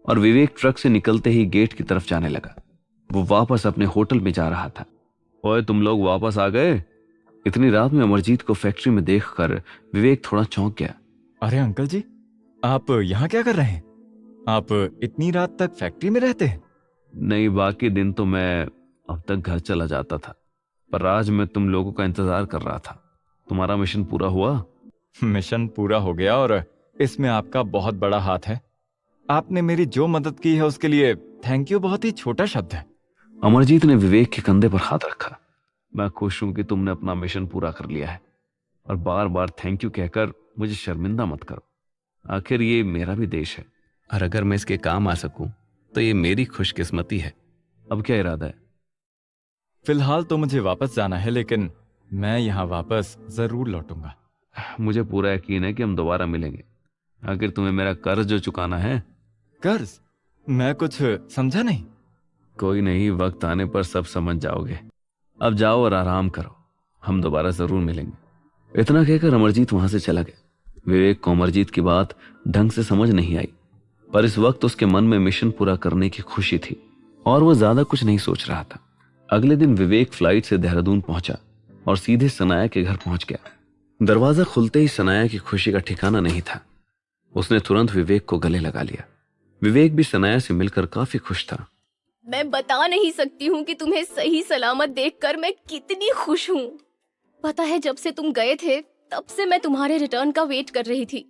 S1: और विवेक ट्रक से निकलते ही गेट की तरफ जाने लगा। वो वापस अपने होटल में जा रहा था। ओए, तुम लोग वापस आ गए? इतनी रात में अमरजीत को फैक्ट्री में देखकर विवेक थोड़ा चौंक गया।
S2: अरे अंकल जी, आप यहाँ क्या कर रहे हैं? आप इतनी रात तक फैक्ट्री में रहते हैं?
S1: नहीं, बाकी दिन तो मैं अब तक घर चला जाता था, पर आज मैं तुम लोगों का इंतजार कर रहा था। तुम्हारा मिशन पूरा हुआ?
S2: मिशन पूरा हो गया और इसमें आपका बहुत बड़ा हाथ है। आपने मेरी जो मदद की है उसके लिए थैंक यू बहुत ही छोटा शब्द है।
S1: अमरजीत ने विवेक के कंधे पर हाथ रखा। मैं खुश हूं कि तुमने अपना मिशन पूरा कर लिया है और बार बार थैंक यू कहकर मुझे शर्मिंदा मत करो। आखिर ये मेरा भी देश है और अगर मैं इसके काम आ सकूं तो ये मेरी खुशकिस्मती है। अब क्या इरादा है?
S2: फिलहाल तो मुझे वापस जाना है, लेकिन मैं यहाँ वापस जरूर लौटूंगा।
S1: मुझे पूरा यकीन है कि हम दोबारा मिलेंगे। आखिर तुम्हें मेरा कर्ज जो चुकाना है।
S2: कर्ज? मैं कुछ समझा नहीं।
S1: कोई नहीं, वक्त आने पर सब समझ जाओगे। अब जाओ और आराम करो, हम दोबारा जरूर मिलेंगे। इतना कहकर अमरजीत वहां से चला गया। विवेक को अमरजीत की बात ढंग से समझ नहीं आई, पर इस वक्त उसके मन में मिशन पूरा करने की खुशी थी और वह ज्यादा कुछ नहीं सोच रहा था। अगले दिन विवेक फ्लाइट से देहरादून पहुंचा और सीधे सनाया के घर पहुंच गया। दरवाजा खुलते ही सनाया की खुशी का ठिकाना नहीं था। उसने तुरंत विवेक को गले लगा लिया। विवेक भी सनाया से मिलकर काफी खुश था।
S3: मैं बता नहीं सकती हूँ कि तुम्हें सही सलामत देखकर मैं कितनी खुश हूँ। पता है, जब से तुम गए थे तब से मैं तुम्हारे रिटर्न का वेट कर रही थी।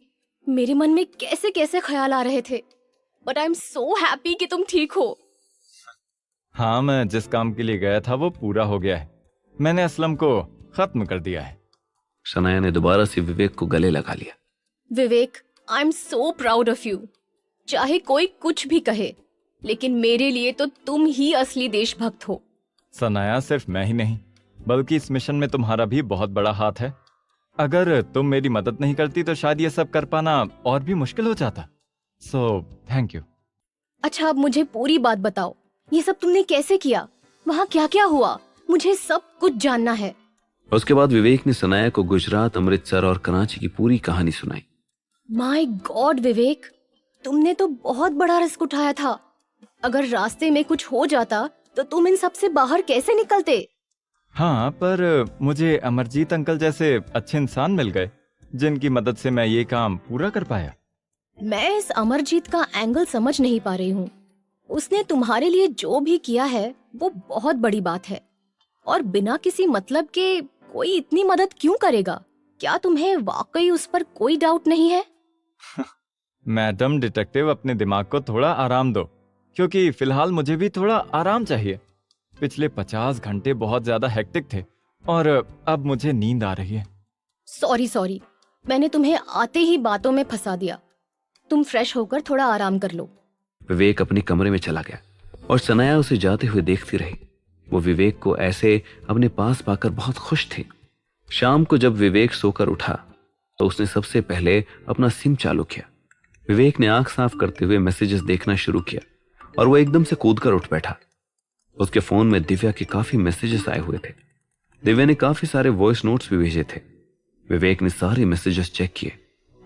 S3: मेरे मन में कैसे कैसे ख्याल आ रहे थे, but I am so happy कि तुम ठीक हो।
S2: हाँ, मैं जिस काम के लिए गया था वो पूरा हो गया है। मैंने असलम को खत्म कर दिया है।
S1: शनाया ने दोबारा से विवेक को गले लगा लिया।
S3: Vivek, I am so proud of you. चाहे कोई कुछ भी कहे, लेकिन मेरे लिए तो तुम ही असली देशभक्त हो।
S2: सनाया, सिर्फ मैं ही नहीं बल्कि इस मिशन में तुम्हारा भी बहुत बड़ा हाथ है। अगर तुम मेरी मदद नहीं करती तो शायद ये सब कर पाना और भी मुश्किल हो जाता। So thank you.
S3: अच्छा, अब मुझे पूरी बात बताओ, ये सब तुमने कैसे किया? वहाँ क्या क्या हुआ? मुझे सब कुछ जानना है।
S1: उसके बाद विवेक ने सनाया को गुजरात, अमृतसर और कराची की पूरी कहानी सुनाई।
S3: माय गॉड विवेक, तुमने तो बहुत बड़ा रिस्क उठाया था। अगर रास्ते में कुछ हो जाता तो तुम इन सब से बाहर कैसे निकलते?
S2: हाँ, पर मुझे अमरजीत अंकल जैसे अच्छे इंसान मिल गए जिनकी मदद से मैं ये काम पूरा कर पाया।
S3: मैं इस अमरजीत का एंगल समझ नहीं पा रही हूँ। उसने तुम्हारे लिए जो भी किया है वो बहुत बड़ी बात है, और बिना किसी मतलब के कोई इतनी मदद क्यों करेगा? क्या तुम्हें वाकई उस पर कोई डाउट नहीं है?
S2: मैडम डिटेक्टिव, अपने दिमाग को थोड़ा आराम दो, क्योंकि फिलहाल मुझे भी थोड़ा आराम चाहिए। पिछले 50 घंटे बहुत ज्यादा हेक्टिक थे और अब मुझे नींद आ रही है।
S3: सॉरी, मैंने तुम्हें आते ही बातों में फंसा दिया। तुम फ्रेश होकर थोड़ा आराम कर लो।
S1: विवेक अपने कमरे में चला गया और सनाया उसे जाते हुए देखती रही। वो विवेक को ऐसे अपने पास पाकर बहुत खुश थी। शाम को जब विवेक सोकर उठा तो उसने सबसे पहले अपना सिम चालू किया। विवेक ने आंख साफ करते हुए मैसेजेस देखना शुरू किया और वो एकदम से कूदकर उठ बैठा। उसके फोन में दिव्या के काफी मैसेजेस आए हुए थे। दिव्या ने काफी सारे वॉइस नोट्स भी भेजे थे। विवेक ने सारे मैसेजेस चेक किए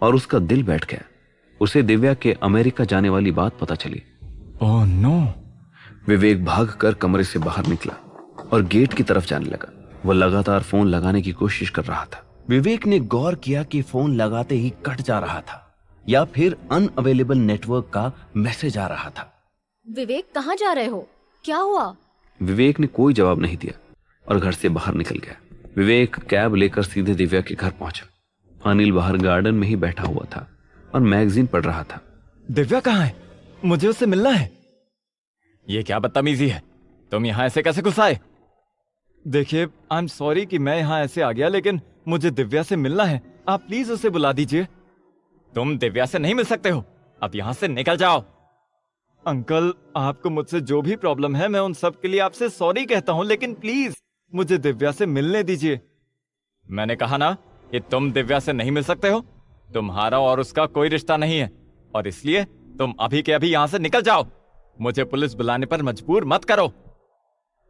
S1: और उसका दिल बैठ गया। उसे दिव्या के अमेरिका जाने वाली बात पता चली।
S2: Oh no!
S1: विवेक भागकर कमरे से बाहर निकला और गेट की तरफ जाने लगा। वह लगातार फोन लगाने की कोशिश कर रहा था। विवेक ने गौर किया कि फोन लगाते ही कट जा रहा था या फिर अनअवेलेबल नेटवर्क का मैसेज आ रहा था।
S3: विवेक, कहाँ जा रहे हो? क्या हुआ?
S1: विवेक ने कोई जवाब नहीं दिया और घर से बाहर निकल गया। विवेक कैब लेकर सीधे दिव्या के घर पहुंचा। अनिल बाहर गार्डन में ही बैठा हुआ था और मैगजीन पढ़ रहा था।
S2: दिव्या कहाँ है? मुझे उससे मिलना है। ये क्या बदतमीजी है? तुम यहाँ ऐसे कैसे घुस आए? देखिए, आई एम सॉरी कि मैं यहाँ ऐसे आ गया, लेकिन मुझे दिव्या से मिलना है। आप प्लीज उसे बुला दीजिए। तुम दिव्या से नहीं मिल सकते हो। अब यहाँ से निकल जाओ। अंकल, आपको मुझसे जो भी प्रॉब्लम है मैं उन सब के लिए आपसे सॉरी कहता हूँ, लेकिन प्लीज मुझे दिव्या से मिलने दीजिए। मैंने कहा ना कि तुम दिव्या से नहीं मिल सकते हो। तुम्हारा और उसका कोई रिश्ता नहीं है और इसलिए तुम अभी के अभी यहाँ से निकल जाओ। मुझे पुलिस बुलाने पर मजबूर मत करो।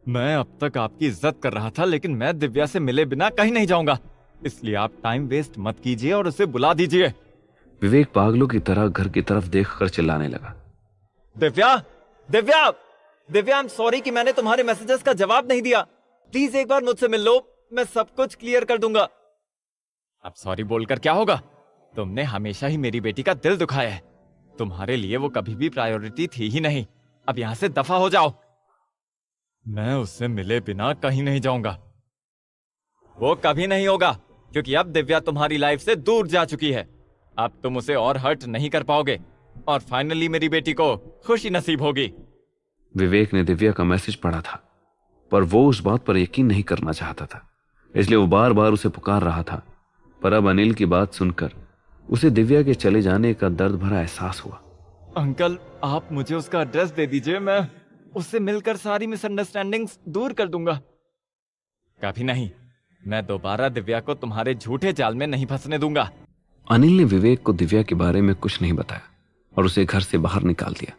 S2: मैं अब तक आपकी इज्जत कर रहा था, लेकिन मैं दिव्या से मिले बिना कहीं नहीं जाऊंगा। इसलिए आप टाइम वेस्ट मत कीजिए और उसे बुला दीजिए।
S1: विवेक पागलों की तरह घर की तरफ देखकर चिल्लाने लगा।
S2: Divya, Divya, Divya, I am sorry कि मैंने तुम्हारे मैसेजेस का जवाब नहीं दिया। प्लीज एक बार मुझसे मिल लो, मैं सब कुछ क्लियर कर दूंगा। अब सॉरी बोलकर क्या होगा? तुमने हमेशा ही मेरी बेटी का दिल दुखाया है। तुम्हारे लिए वो कभी भी प्रायोरिटी थी ही नहीं। अब यहां से दफा हो जाओ। मैं उससे मिले बिना कहीं नहीं जाऊंगा। वो कभी नहीं होगा, क्योंकि अब दिव्या तुम्हारी लाइफ से दूर जा चुकी है। अब तुम उसे और हर्ट नहीं कर पाओगे और फाइनली मेरी बेटी को खुशी नसीब होगी।
S1: विवेक ने दिव्या का मैसेज पढ़ा था, पर वो उस बात पर यकीन नहीं करना चाहता था, इसलिए वो बार बार उसे पुकार रहा था। पर अब अनिल की बात सुनकर उसे दिव्या के चले जाने का दर्द भरा एहसास हुआ।
S2: अंकल, आप मुझे उसका एड्रेस दे दीजिए। मैं उससे मिलकर सारी मिसअंडरस्टैंडिंग्स दूर कर दूंगा। कभी नहीं। मैं दोबारा दिव्या को तुम्हारे झूठे जाल में नहीं फंसने दूंगा।
S1: अनिल ने विवेक को दिव्या के बारे में कुछ नहीं बताया और उसे घर से बाहर निकाल दिया।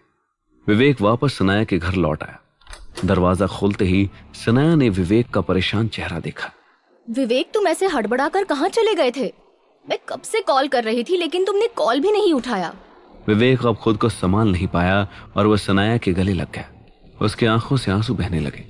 S1: विवेक वापस सनाया के घर लौट आया। दरवाजा खोलते ही सनाया ने विवेक का परेशान चेहरा देखा।
S3: विवेक, तुम ऐसे हड़बड़ाकर कहाँ चले गए थे? मैं कब से कॉल कर रही थी, लेकिन तुमने कॉल भी नहीं उठाया।
S1: विवेक अब खुद को संभाल नहीं पाया और वह सनाया के गले लग गया। उसके आंखों से आंसू बहने लगे।